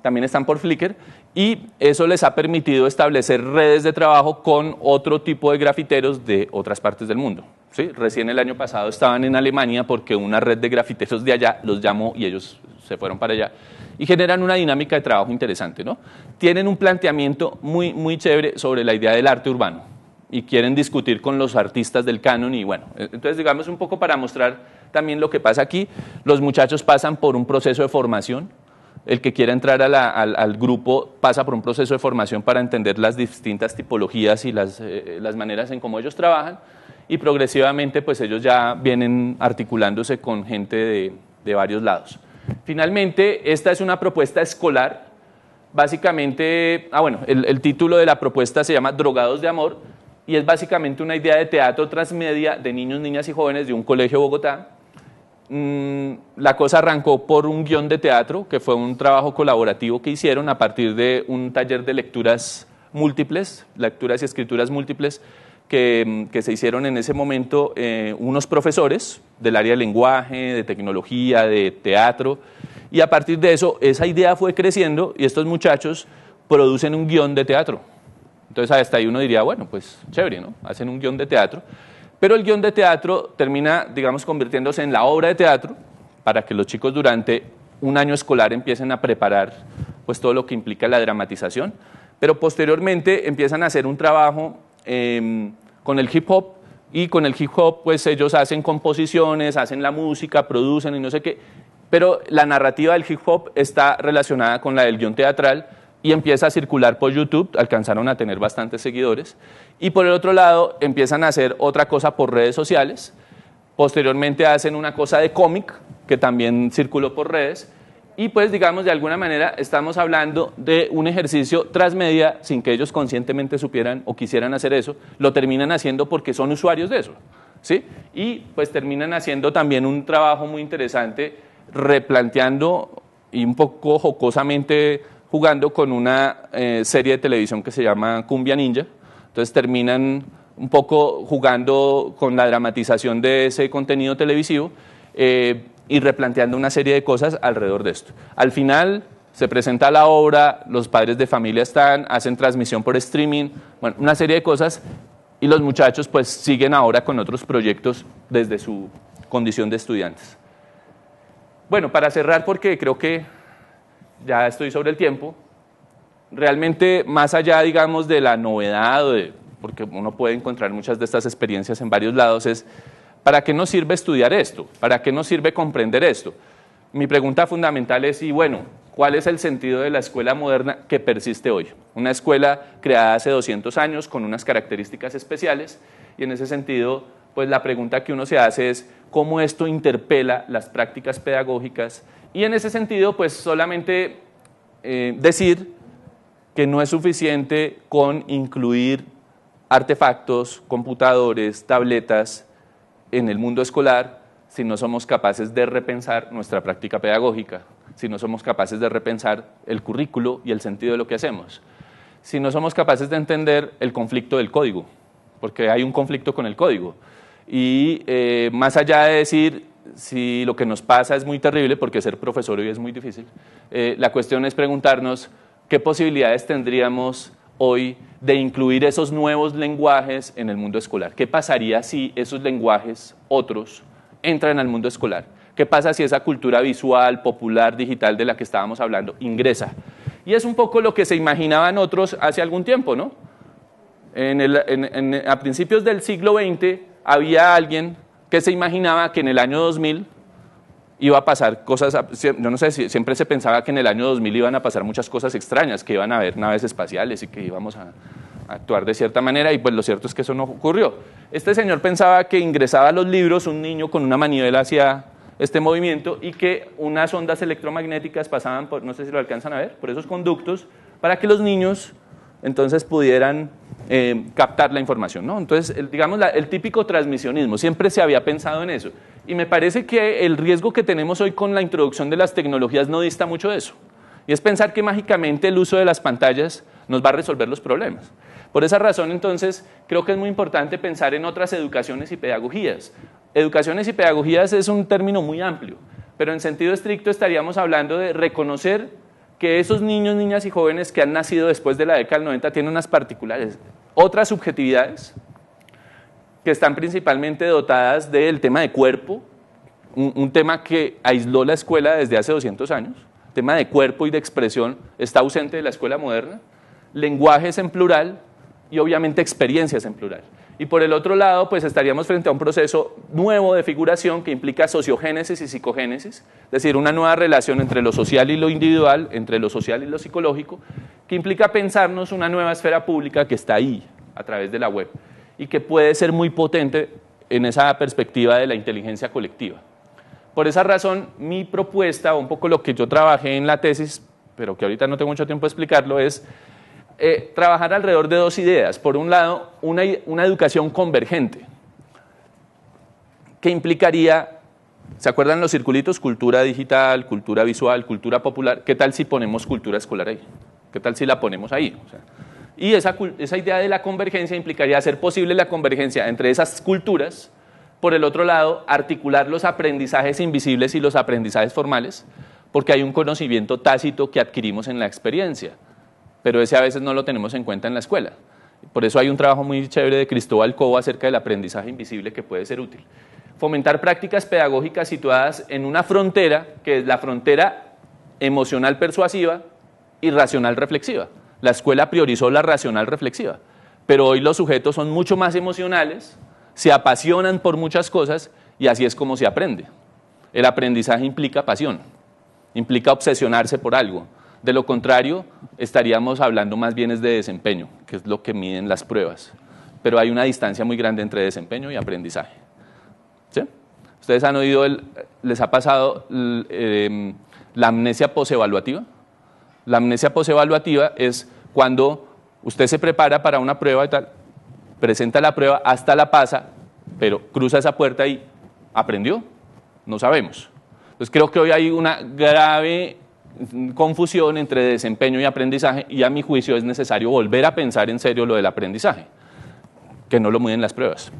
también están por Flickr, y eso les ha permitido establecer redes de trabajo con otro tipo de grafiteros de otras partes del mundo, ¿sí? Recién el año pasado estaban en Alemania porque una red de grafiteros de allá los llamó y ellos se fueron para allá y generan una dinámica de trabajo interesante, ¿no? Tienen un planteamiento muy, muy chévere sobre la idea del arte urbano y quieren discutir con los artistas del canon y bueno, entonces digamos un poco para mostrar también lo que pasa aquí, los muchachos pasan por un proceso de formación. El que quiera entrar al grupo pasa por un proceso de formación para entender las distintas tipologías y las maneras en cómo ellos trabajan y progresivamente pues ellos ya vienen articulándose con gente de varios lados. Finalmente, esta es una propuesta escolar, básicamente, el título de la propuesta se llama Drogados de Amor y es básicamente una idea de teatro transmedia de niños, niñas y jóvenes de un colegio de Bogotá. La cosa arrancó por un guión de teatro, que fue un trabajo colaborativo que hicieron a partir de un taller de lecturas múltiples, lecturas y escrituras múltiples, que se hicieron en ese momento unos profesores del área de lenguaje, de tecnología, de teatro, y a partir de eso, esa idea fue creciendo y estos muchachos producen un guión de teatro. Entonces hasta ahí uno diría, bueno, pues chévere, ¿no? Hacen un guión de teatro. Pero el guión de teatro termina, digamos, convirtiéndose en la obra de teatro para que los chicos durante un año escolar empiecen a preparar pues, todo lo que implica la dramatización, pero posteriormente empiezan a hacer un trabajo con el hip hop y con el hip hop pues ellos hacen composiciones, hacen la música, producen y no sé qué, pero la narrativa del hip hop está relacionada con la del guión teatral y empieza a circular por YouTube, alcanzaron a tener bastantes seguidores, y por el otro lado empiezan a hacer otra cosa por redes sociales, posteriormente hacen una cosa de cómic, que también circuló por redes, y pues digamos de alguna manera estamos hablando de un ejercicio transmedia sin que ellos conscientemente supieran o quisieran hacer eso, lo terminan haciendo porque son usuarios de eso, ¿sí? Y pues terminan haciendo también un trabajo muy interesante, replanteando y un poco jocosamente jugando con una serie de televisión que se llama Cumbia Ninja. Entonces terminan un poco jugando con la dramatización de ese contenido televisivo y replanteando una serie de cosas alrededor de esto. Al final se presenta la obra, los padres de familia están, hacen transmisión por streaming, bueno, una serie de cosas y los muchachos pues siguen ahora con otros proyectos desde su condición de estudiantes. Bueno, para cerrar porque creo que ya estoy sobre el tiempo, realmente más allá, digamos, de la novedad, porque uno puede encontrar muchas de estas experiencias en varios lados, es ¿para qué nos sirve estudiar esto? ¿Para qué nos sirve comprender esto? Mi pregunta fundamental es, y bueno, ¿cuál es el sentido de la escuela moderna que persiste hoy? Una escuela creada hace 200 años con unas características especiales, y en ese sentido, pues la pregunta que uno se hace es ¿cómo esto interpela las prácticas pedagógicas? Y en ese sentido, pues solamente decir que no es suficiente con incluir artefactos, computadores, tabletas en el mundo escolar si no somos capaces de repensar nuestra práctica pedagógica, si no somos capaces de repensar el currículo y el sentido de lo que hacemos, si no somos capaces de entender el conflicto del código, porque hay un conflicto con el código. Y más allá de decir si lo que nos pasa es muy terrible, porque ser profesor hoy es muy difícil, la cuestión es preguntarnos qué posibilidades tendríamos hoy de incluir esos nuevos lenguajes en el mundo escolar. ¿Qué pasaría si esos lenguajes, otros, entran al mundo escolar? ¿Qué pasa si esa cultura visual, popular, digital de la que estábamos hablando ingresa? Y es un poco lo que se imaginaban otros hace algún tiempo, ¿no? A principios del siglo XX había alguien que se imaginaba que en el año 2000 iba a pasar cosas, yo no sé, siempre se pensaba que en el año 2000 iban a pasar muchas cosas extrañas, que iban a haber naves espaciales y que íbamos a actuar de cierta manera, y pues lo cierto es que eso no ocurrió. Este señor pensaba que ingresaba a los libros un niño con una manivela hacia este movimiento y que unas ondas electromagnéticas pasaban por, no sé si lo alcanzan a ver, por esos conductos para que los niños entonces pudieran captar la información, ¿no? Entonces, digamos, el típico transmisionismo, siempre se había pensado en eso. Y me parece que el riesgo que tenemos hoy con la introducción de las tecnologías no dista mucho de eso. Y es pensar que mágicamente el uso de las pantallas nos va a resolver los problemas. Por esa razón, entonces, creo que es muy importante pensar en otras educaciones y pedagogías. Educaciones y pedagogías es un término muy amplio, pero en sentido estricto estaríamos hablando de reconocer que esos niños, niñas y jóvenes que han nacido después de la década del 90 tienen unas particulares, otras subjetividades que están principalmente dotadas del tema de cuerpo, un tema que aisló la escuela desde hace 200 años, el tema de cuerpo y de expresión está ausente de la escuela moderna, lenguajes en plural y obviamente experiencias en plural. Y por el otro lado, pues estaríamos frente a un proceso nuevo de figuración que implica sociogénesis y psicogénesis, es decir, una nueva relación entre lo social y lo individual, entre lo social y lo psicológico, que implica pensarnos una nueva esfera pública que está ahí, a través de la web, y que puede ser muy potente en esa perspectiva de la inteligencia colectiva. Por esa razón, mi propuesta, o un poco lo que yo trabajé en la tesis, pero que ahorita no tengo mucho tiempo de explicarlo, es trabajar alrededor de dos ideas. Por un lado, una educación convergente, que implicaría, ¿se acuerdan los circulitos? Cultura digital, cultura visual, cultura popular. ¿Qué tal si ponemos cultura escolar ahí? ¿Qué tal si la ponemos ahí? O sea, y esa idea de la convergencia implicaría hacer posible la convergencia entre esas culturas. Por el otro lado, articular los aprendizajes invisibles y los aprendizajes formales, porque hay un conocimiento tácito que adquirimos en la experiencia, pero ese a veces no lo tenemos en cuenta en la escuela. Por eso hay un trabajo muy chévere de Cristóbal Cobo acerca del aprendizaje invisible que puede ser útil. Fomentar prácticas pedagógicas situadas en una frontera, que es la frontera emocional persuasiva y racional reflexiva. La escuela priorizó la racional reflexiva, pero hoy los sujetos son mucho más emocionales, se apasionan por muchas cosas y así es como se aprende. El aprendizaje implica pasión, implica obsesionarse por algo. De lo contrario, estaríamos hablando más bien de desempeño, que es lo que miden las pruebas. Pero hay una distancia muy grande entre desempeño y aprendizaje. ¿Sí? ¿Ustedes han oído, les ha pasado la amnesia posevaluativa? La amnesia posevaluativa es cuando usted se prepara para una prueba y tal, presenta la prueba, hasta la pasa, pero cruza esa puerta y ¿aprendió? No sabemos. Entonces creo que hoy hay una grave confusión entre desempeño y aprendizaje y a mi juicio es necesario volver a pensar en serio lo del aprendizaje, que no lo miden las pruebas.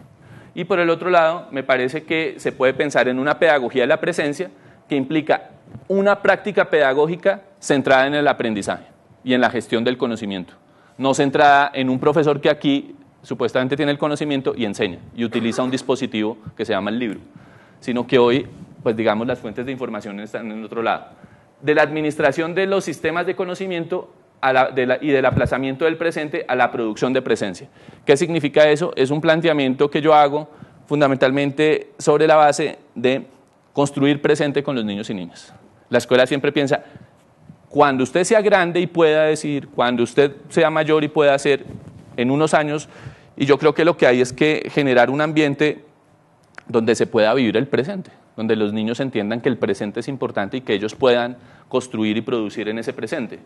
Y por el otro lado, me parece que se puede pensar en una pedagogía de la presencia que implica una práctica pedagógica centrada en el aprendizaje y en la gestión del conocimiento, no centrada en un profesor que aquí supuestamente tiene el conocimiento y enseña y utiliza un dispositivo que se llama el libro, sino que hoy, pues digamos, las fuentes de información están en otro lado. De la administración de los sistemas de conocimiento y del aplazamiento del presente a la producción de presencia. ¿Qué significa eso? Es un planteamiento que yo hago fundamentalmente sobre la base de construir presente con los niños y niñas. La escuela siempre piensa, cuando usted sea grande y pueda decir, cuando usted sea mayor y pueda hacer en unos años, y yo creo que lo que hay es que generar un ambiente donde se pueda vivir el presente, donde los niños entiendan que el presente es importante y que ellos puedan construir y producir en ese presente.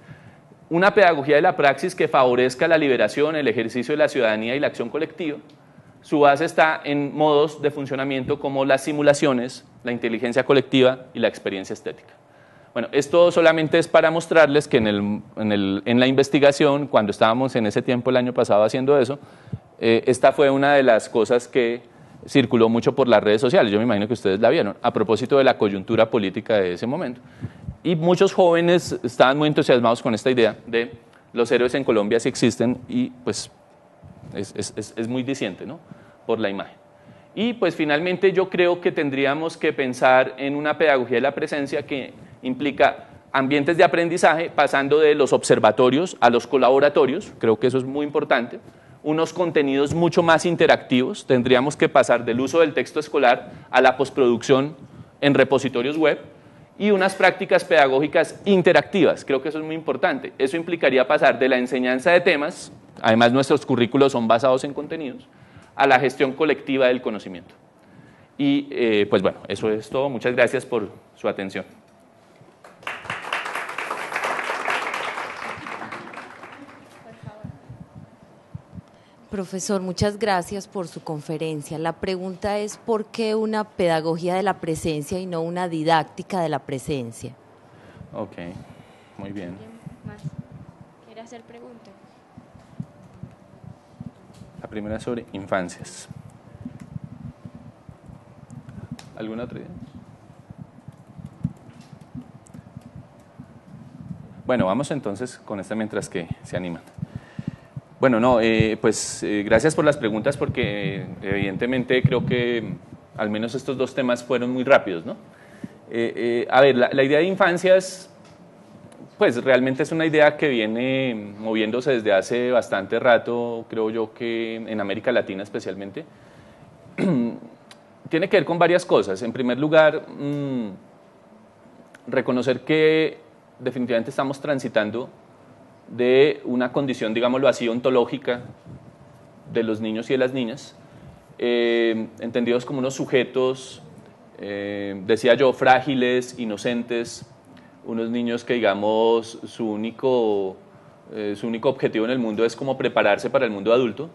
Una pedagogía de la praxis que favorezca la liberación, el ejercicio de la ciudadanía y la acción colectiva. Su base está en modos de funcionamiento como las simulaciones, la inteligencia colectiva y la experiencia estética. Bueno, esto solamente es para mostrarles que en la investigación, cuando estábamos en ese tiempo el año pasado haciendo eso, esta fue una de las cosas que circuló mucho por las redes sociales, yo me imagino que ustedes la vieron, a propósito de la coyuntura política de ese momento. Y muchos jóvenes estaban muy entusiasmados con esta idea de los héroes en Colombia sí existen y pues es muy diciente, ¿no?, por la imagen. Y pues finalmente yo creo que tendríamos que pensar en una pedagogía de la presencia que implica ambientes de aprendizaje pasando de los observatorios a los colaboratorios, creo que eso es muy importante, unos contenidos mucho más interactivos, tendríamos que pasar del uso del texto escolar a la postproducción en repositorios web y unas prácticas pedagógicas interactivas, creo que eso es muy importante, eso implicaría pasar de la enseñanza de temas, además nuestros currículos son basados en contenidos, a la gestión colectiva del conocimiento. Y pues bueno, eso es todo. Muchas gracias por su atención. Profesor, muchas gracias por su conferencia. La pregunta es, ¿por qué una pedagogía de la presencia y no una didáctica de la presencia? Ok, muy bien. ¿Más? ¿Quiere hacer preguntas? La primera es sobre infancias. ¿Alguna otra idea? Bueno, vamos entonces con esta mientras que se animan. Bueno, no, gracias por las preguntas porque evidentemente creo que al menos estos dos temas fueron muy rápidos, ¿no? A ver, la idea de infancias, pues realmente es una idea que viene moviéndose desde hace bastante rato, creo yo que en América Latina especialmente. Tiene que ver con varias cosas. En primer lugar, reconocer que definitivamente estamos transitando de una condición, digámoslo así, ontológica de los niños y de las niñas, entendidos como unos sujetos, decía yo, frágiles, inocentes, unos niños que, digamos, su único objetivo en el mundo es como prepararse para el mundo adulto,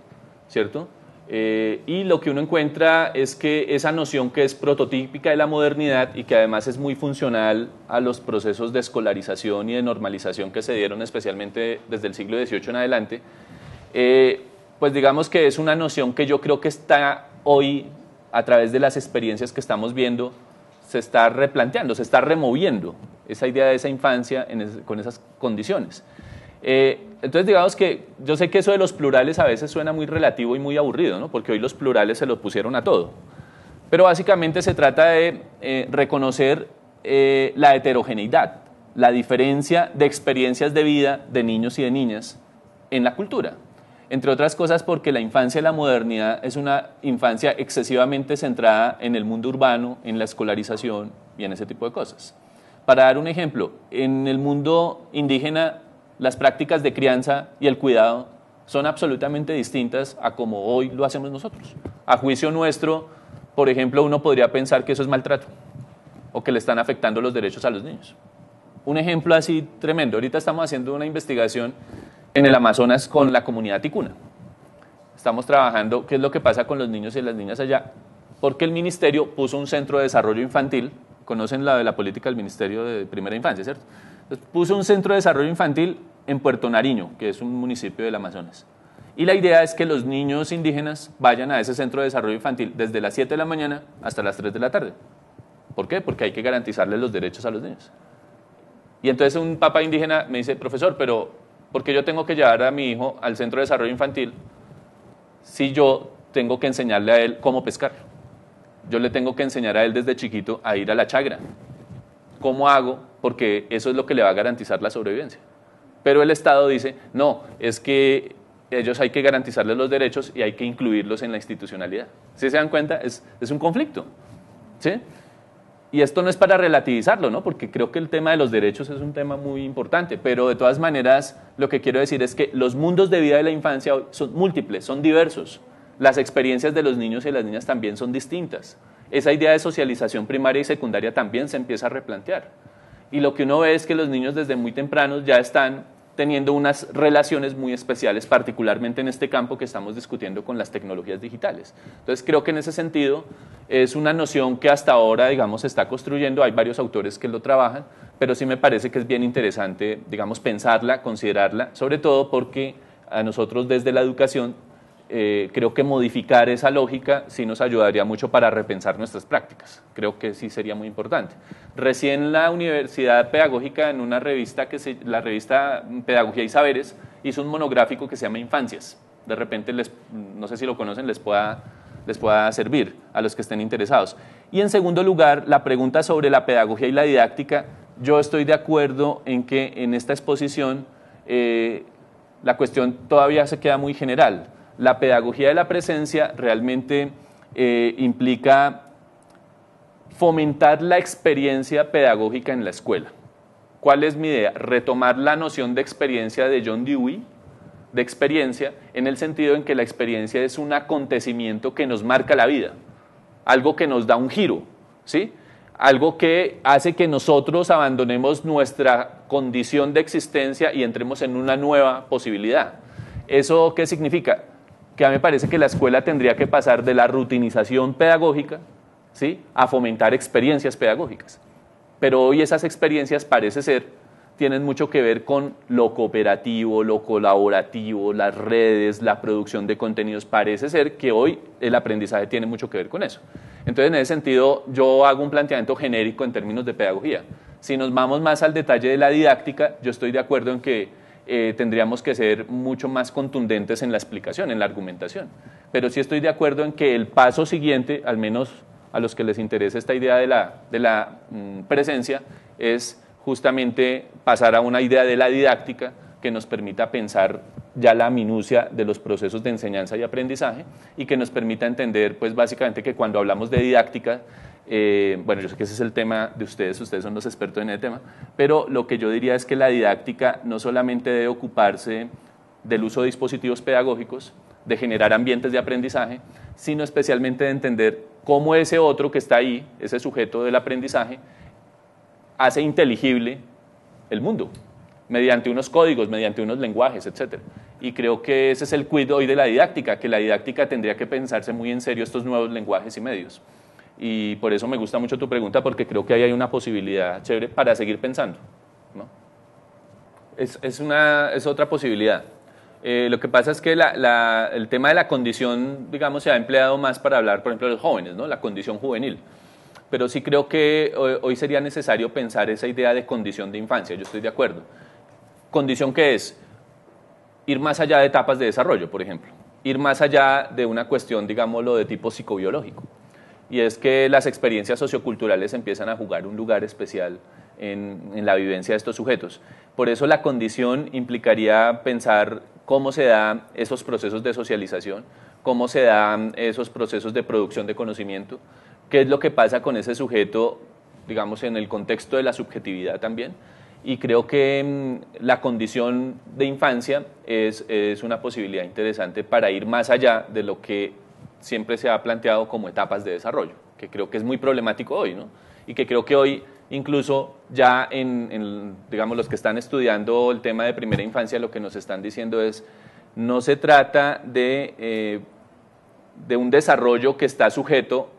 ¿cierto? Y lo que uno encuentra es que esa noción que es prototípica de la modernidad y que además es muy funcional a los procesos de escolarización y de normalización que se dieron especialmente desde el siglo XVIII en adelante, pues digamos que es una noción que yo creo que está hoy, a través de las experiencias que estamos viendo, se está replanteando, se está removiendo esa idea de esa infancia con esas condiciones. Entonces digamos que yo sé que eso de los plurales a veces suena muy relativo y muy aburrido, ¿no? Porque hoy los plurales se los pusieron a todo, pero básicamente se trata de reconocer la heterogeneidad, la diferencia de experiencias de vida de niños y de niñas en la cultura, entre otras cosas porque la infancia de la modernidad es una infancia excesivamente centrada en el mundo urbano, en la escolarización y en ese tipo de cosas. Para dar un ejemplo, en el mundo indígena las prácticas de crianza y el cuidado son absolutamente distintas a como hoy lo hacemos nosotros. A juicio nuestro, por ejemplo, uno podría pensar que eso es maltrato o que le están afectando los derechos a los niños. Un ejemplo así tremendo, ahorita estamos haciendo una investigación en el Amazonas con la comunidad ticuna. Estamos trabajando qué es lo que pasa con los niños y las niñas allá, porque el ministerio puso un centro de desarrollo infantil, conocen la política del Ministerio de Primera Infancia, ¿cierto? Entonces, puso un centro de desarrollo infantil en Puerto Nariño, que es un municipio del Amazonas. Y la idea es que los niños indígenas vayan a ese centro de desarrollo infantil desde las 7 de la mañana hasta las 3 de la tarde. ¿Por qué? Porque hay que garantizarles los derechos a los niños. Y entonces un papá indígena me dice, profesor, pero ¿por qué yo tengo que llevar a mi hijo al centro de desarrollo infantil si yo tengo que enseñarle a él cómo pescar? Yo le tengo que enseñar a él desde chiquito a ir a la chagra. ¿Cómo hago? Porque eso es lo que le va a garantizar la sobrevivencia. Pero el Estado dice, no, es que ellos hay que garantizarles los derechos y hay que incluirlos en la institucionalidad. ¿Sí se dan cuenta? Es un conflicto, ¿sí? Y esto no es para relativizarlo, ¿no? Porque creo que el tema de los derechos es un tema muy importante, pero de todas maneras lo que quiero decir es que los mundos de vida de la infancia son múltiples, son diversos. Las experiencias de los niños y las niñas también son distintas. Esa idea de socialización primaria y secundaria también se empieza a replantear. Y lo que uno ve es que los niños desde muy tempranos ya están teniendo unas relaciones muy especiales, particularmente en este campo que estamos discutiendo con las tecnologías digitales. Entonces creo que en ese sentido es una noción que hasta ahora, digamos, se está construyendo, hay varios autores que lo trabajan, pero sí me parece que es bien interesante, digamos, pensarla, considerarla, sobre todo porque a nosotros desde la educación creo que modificar esa lógica sí nos ayudaría mucho para repensar nuestras prácticas. Creo que sí sería muy importante. Recién la Universidad Pedagógica, en una revista, la revista Pedagogía y Saberes, hizo un monográfico que se llama Infancias. De repente, no sé si lo conocen, les pueda servir a los que estén interesados. Y en segundo lugar, la pregunta sobre la pedagogía y la didáctica. Yo estoy de acuerdo en que en esta exposición la cuestión todavía se queda muy general. La pedagogía de la presencia realmente implica fomentar la experiencia pedagógica en la escuela. ¿Cuál es mi idea? Retomar la noción de experiencia de John Dewey, de experiencia, en el sentido en que la experiencia es un acontecimiento que nos marca la vida. algo que nos da un giro, ¿sí? Algo que hace que nosotros abandonemos nuestra condición de existencia y entremos en una nueva posibilidad. ¿Eso qué significa? Que a mí me parece que la escuela tendría que pasar de la rutinización pedagógica, ¿sí?, a fomentar experiencias pedagógicas. Pero hoy esas experiencias, parece ser, tienen mucho que ver con lo cooperativo, lo colaborativo, las redes, la producción de contenidos. Parece ser que hoy el aprendizaje tiene mucho que ver con eso. Entonces, en ese sentido, yo hago un planteamiento genérico en términos de pedagogía. Si nos vamos más al detalle de la didáctica, yo estoy de acuerdo en que tendríamos que ser mucho más contundentes en la explicación, en la argumentación. Pero sí estoy de acuerdo en que el paso siguiente, al menos a los que les interesa esta idea de la presencia, es justamente pasar a una idea de la didáctica que nos permita pensar ya la minucia de los procesos de enseñanza y aprendizaje y que nos permita entender, pues básicamente, que cuando hablamos de didáctica, bueno, yo sé que ese es el tema de ustedes son los expertos en el tema, pero lo que yo diría es que la didáctica no solamente debe ocuparse del uso de dispositivos pedagógicos, de generar ambientes de aprendizaje, sino especialmente de entender cómo ese otro que está ahí, ese sujeto del aprendizaje, hace inteligible el mundo, mediante unos códigos, mediante unos lenguajes, etc. Y creo que ese es el quid hoy de la didáctica, que la didáctica tendría que pensarse muy en serio estos nuevos lenguajes y medios. Y por eso me gusta mucho tu pregunta, porque creo que ahí hay una posibilidad chévere para seguir pensando, ¿no? Es otra posibilidad. Lo que pasa es que el tema de la condición, digamos, se ha empleado más para hablar, por ejemplo, de los jóvenes, ¿no?, la condición juvenil. Pero sí creo que hoy sería necesario pensar esa idea de condición de infancia, yo estoy de acuerdo. ¿Condición qué es? Ir más allá de etapas de desarrollo, por ejemplo. Ir más allá de una cuestión, digámoslo, de tipo psicobiológico. Y es que las experiencias socioculturales empiezan a jugar un lugar especial en la vivencia de estos sujetos. Por eso la condición implicaría pensar cómo se dan esos procesos de socialización, cómo se dan esos procesos de producción de conocimiento, qué es lo que pasa con ese sujeto, digamos, en el contexto de la subjetividad también. Y creo que la condición de infancia es una posibilidad interesante para ir más allá de lo que siempre se ha planteado como etapas de desarrollo, que creo que es muy problemático hoy, ¿no? Y que creo que hoy, incluso ya digamos, los que están estudiando el tema de primera infancia, lo que nos están diciendo es, no se trata de un desarrollo que está sujeto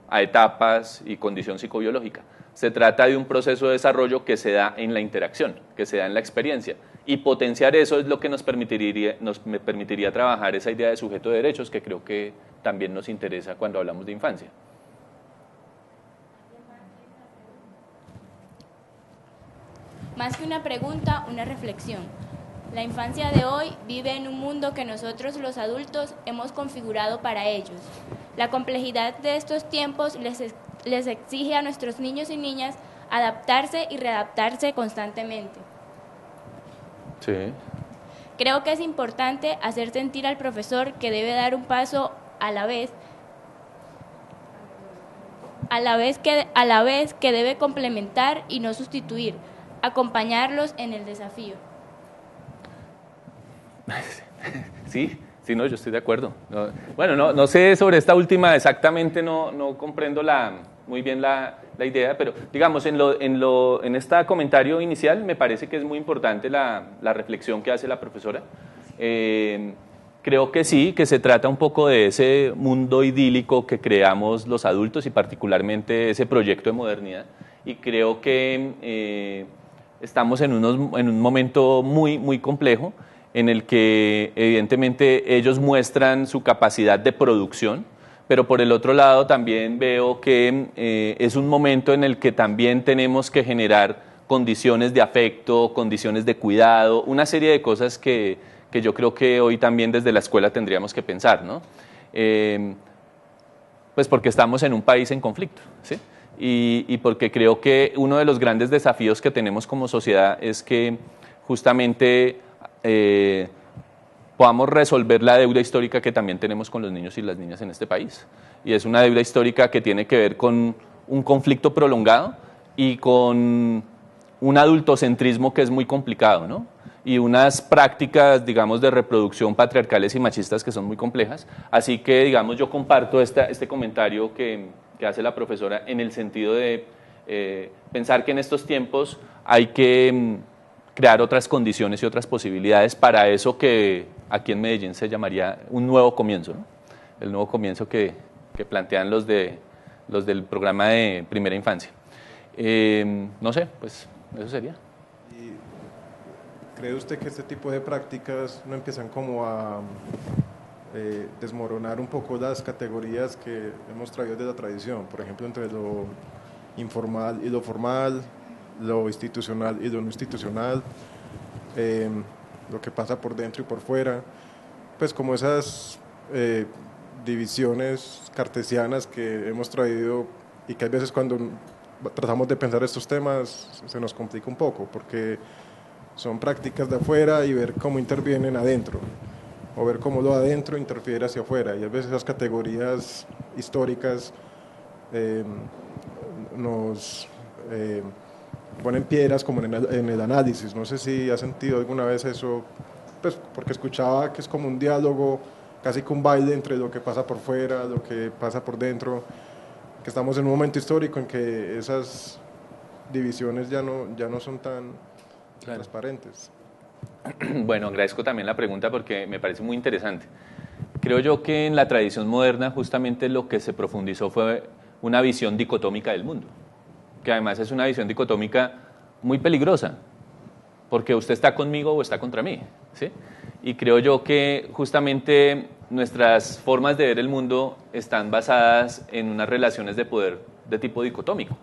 a etapas y condición psicobiológica. Se trata de un proceso de desarrollo que se da en la interacción, que se da en la experiencia. Y potenciar eso es lo que nos permitiría trabajar esa idea de sujeto de derechos, que creo que también nos interesa cuando hablamos de infancia. Más que una pregunta, una reflexión. La infancia de hoy vive en un mundo que nosotros los adultos hemos configurado para ellos. La complejidad de estos tiempos les exige a nuestros niños y niñas adaptarse y readaptarse constantemente. Sí. Creo que es importante hacer sentir al profesor que debe dar un paso a la vez que debe complementar y no sustituir, acompañarlos en el desafío. Sí, no, yo estoy de acuerdo. Bueno, no sé sobre esta última exactamente, no comprendo muy bien la idea, pero digamos, en este comentario inicial me parece que es muy importante la reflexión que hace la profesora. Creo que sí, que se trata un poco de ese mundo idílico que creamos los adultos y particularmente ese proyecto de modernidad, y creo que estamos en un momento muy, muy complejo en el que evidentemente ellos muestran su capacidad de producción, pero por el otro lado también veo que es un momento en el que también tenemos que generar condiciones de afecto, condiciones de cuidado, una serie de cosas que yo creo que hoy también desde la escuela tendríamos que pensar, ¿no? Pues porque estamos en un país en conflicto, ¿sí? Y porque creo que uno de los grandes desafíos que tenemos como sociedad es que justamente podamos resolver la deuda histórica que también tenemos con los niños y las niñas en este país. Y es una deuda histórica que tiene que ver con un conflicto prolongado y con un adultocentrismo que es muy complicado, ¿no? y unas prácticas, digamos, de reproducción patriarcales y machistas que son muy complejas. Así que, digamos, yo comparto este comentario que hace la profesora en el sentido de pensar que en estos tiempos hay que crear otras condiciones y otras posibilidades para eso que aquí en Medellín se llamaría un nuevo comienzo, ¿no? El nuevo comienzo que plantean los del programa de primera infancia. No sé, pues eso sería. ¿Cree usted que este tipo de prácticas no empiezan como a desmoronar un poco las categorías que hemos traído de la tradición? Por ejemplo, entre lo informal y lo formal, lo institucional y lo no institucional, lo que pasa por dentro y por fuera, pues como esas divisiones cartesianas que hemos traído y que a veces cuando tratamos de pensar estos temas se nos complica un poco, porque son prácticas de afuera y ver cómo intervienen adentro, o ver cómo lo adentro interfiere hacia afuera, y a veces esas categorías históricas nos ponen piedras como en el análisis. No sé si ha sentido alguna vez eso, pues porque escuchaba que es como un diálogo, casi que un baile entre lo que pasa por fuera, lo que pasa por dentro, que estamos en un momento histórico en que esas divisiones ya no son tan transparentes. Bueno, agradezco también la pregunta porque me parece muy interesante. Creo yo que en la tradición moderna justamente lo que se profundizó fue una visión dicotómica del mundo, que además es una visión dicotómica muy peligrosa, porque usted está conmigo o está contra mí, ¿sí? Y creo yo que justamente nuestras formas de ver el mundo están basadas en unas relaciones de poder de tipo dicotómico.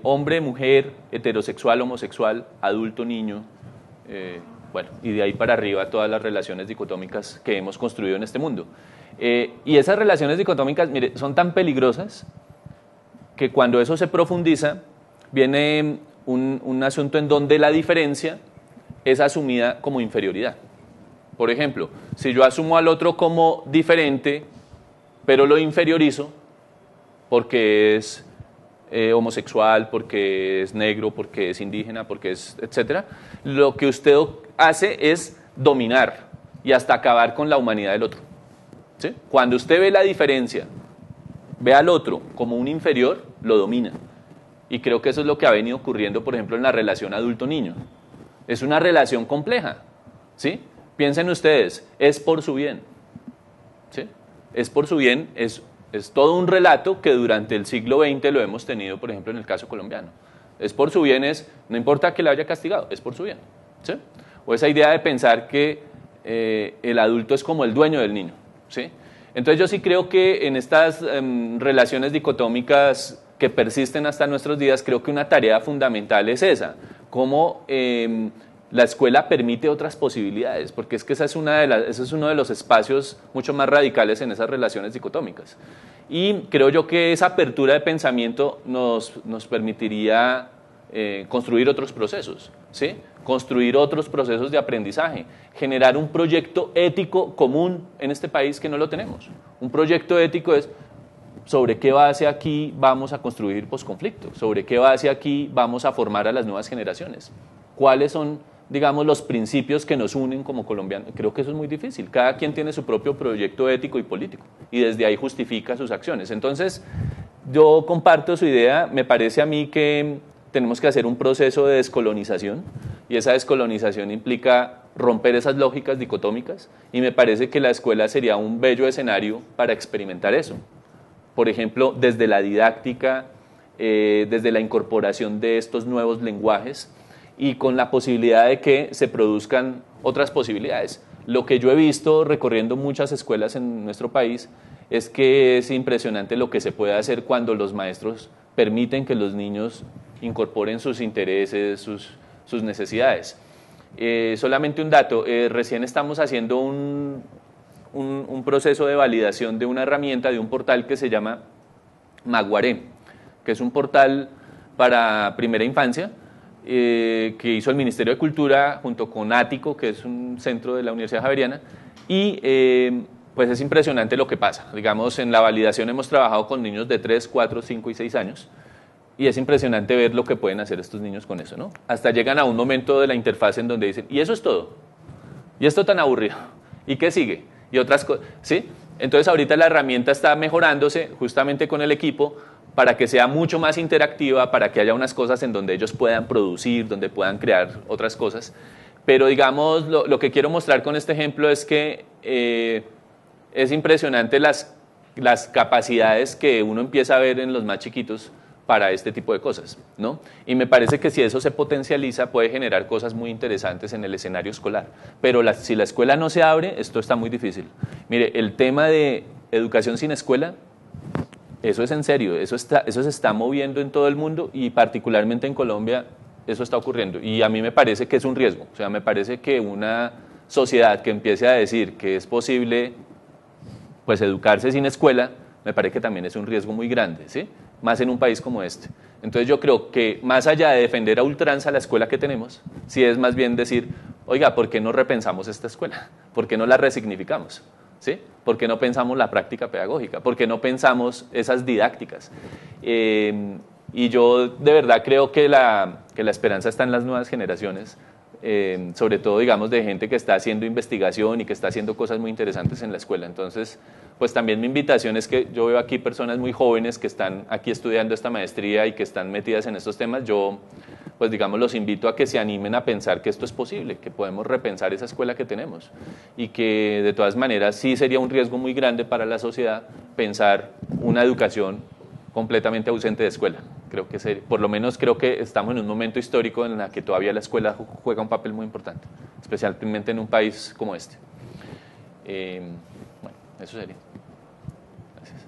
Hombre, mujer, heterosexual, homosexual, adulto, niño, bueno, y de ahí para arriba todas las relaciones dicotómicas que hemos construido en este mundo. Y esas relaciones dicotómicas, mire, son tan peligrosas que cuando eso se profundiza, viene un asunto en donde la diferencia es asumida como inferioridad. Por ejemplo, si yo asumo al otro como diferente, pero lo inferiorizo porque es homosexual, porque es negro, porque es indígena, porque es etcétera, lo que usted hace es dominar y hasta acabar con la humanidad del otro, ¿sí? Cuando usted ve la diferencia, ve al otro como un inferior, lo domina. Y creo que eso es lo que ha venido ocurriendo, por ejemplo, en la relación adulto-niño. Es una relación compleja, ¿sí? Piensen ustedes, es por su bien, ¿sí? Es por su bien, es todo un relato que durante el siglo XX lo hemos tenido, por ejemplo, en el caso colombiano. Es por su bien, no importa que le haya castigado, es por su bien, ¿sí? O esa idea de pensar que el adulto es como el dueño del niño, ¿sí? Entonces yo sí creo que en estas relaciones dicotómicas que persisten hasta nuestros días, creo que una tarea fundamental es esa, cómo la escuela permite otras posibilidades, porque es que ese es uno de los espacios mucho más radicales en esas relaciones dicotómicas. Y creo yo que esa apertura de pensamiento nos permitiría construir otros procesos, ¿sí? Construir otros procesos de aprendizaje, generar un proyecto ético común en este país que no lo tenemos. Un proyecto ético es sobre qué base aquí vamos a construir posconflicto, sobre qué base aquí vamos a formar a las nuevas generaciones, cuáles son, digamos, los principios que nos unen como colombianos. Creo que eso es muy difícil, cada quien tiene su propio proyecto ético y político y desde ahí justifica sus acciones. Entonces, yo comparto su idea, me parece a mí que tenemos que hacer un proceso de descolonización y esa descolonización implica romper esas lógicas dicotómicas y me parece que la escuela sería un bello escenario para experimentar eso. Por ejemplo, desde la didáctica, desde la incorporación de estos nuevos lenguajes y con la posibilidad de que se produzcan otras posibilidades. Lo que yo he visto recorriendo muchas escuelas en nuestro país es que es impresionante lo que se puede hacer cuando los maestros permiten que los niños incorporen sus intereses, sus necesidades. Solamente un dato, recién estamos haciendo un proceso de validación de una herramienta, de un portal que se llama Maguaré, que es un portal para primera infancia, que hizo el Ministerio de Cultura junto con Ático, que es un centro de la Universidad Javeriana, y pues es impresionante lo que pasa. Digamos, en la validación hemos trabajado con niños de 3, 4, 5 y 6 años, Y es impresionante ver lo que pueden hacer estos niños con eso, ¿no? Hasta llegan a un momento de la interfaz en donde dicen, ¿y eso es todo? ¿Y esto tan aburrido? ¿Y qué sigue? Y otras cosas, ¿sí? Entonces ahorita la herramienta está mejorándose justamente con el equipo para que sea mucho más interactiva, para que haya unas cosas en donde ellos puedan producir, donde puedan crear otras cosas. Pero digamos, lo que quiero mostrar con este ejemplo es que es impresionante las capacidades que uno empieza a ver en los más chiquitos para este tipo de cosas, ¿no? Y me parece que si eso se potencializa puede generar cosas muy interesantes en el escenario escolar. Pero si la escuela no se abre, esto está muy difícil. Mire, el tema de educación sin escuela, eso es en serio, eso se está moviendo en todo el mundo y particularmente en Colombia eso está ocurriendo. Y a mí me parece que es un riesgo, o sea, me parece que una sociedad que empiece a decir que es posible pues educarse sin escuela, me parece que también es un riesgo muy grande, ¿sí? Más en un país como este. Entonces yo creo que más allá de defender a ultranza la escuela que tenemos, sí es más bien decir, oiga, ¿por qué no repensamos esta escuela? ¿Por qué no la resignificamos? ¿Sí? ¿Por qué no pensamos la práctica pedagógica? ¿Por qué no pensamos esas didácticas? Y yo de verdad creo que la esperanza está en las nuevas generaciones, sobre todo, digamos, de gente que está haciendo investigación y que está haciendo cosas muy interesantes en la escuela. Entonces, pues también mi invitación es que yo veo aquí personas muy jóvenes que están aquí estudiando esta maestría y que están metidas en estos temas. Yo, pues digamos, los invito a que se animen a pensar que esto es posible, que podemos repensar esa escuela que tenemos y que de todas maneras sí sería un riesgo muy grande para la sociedad pensar una educación completamente ausente de escuela. Creo que por lo menos creo que estamos en un momento histórico en el que todavía la escuela juega un papel muy importante, especialmente en un país como este. Bueno, eso sería. Gracias.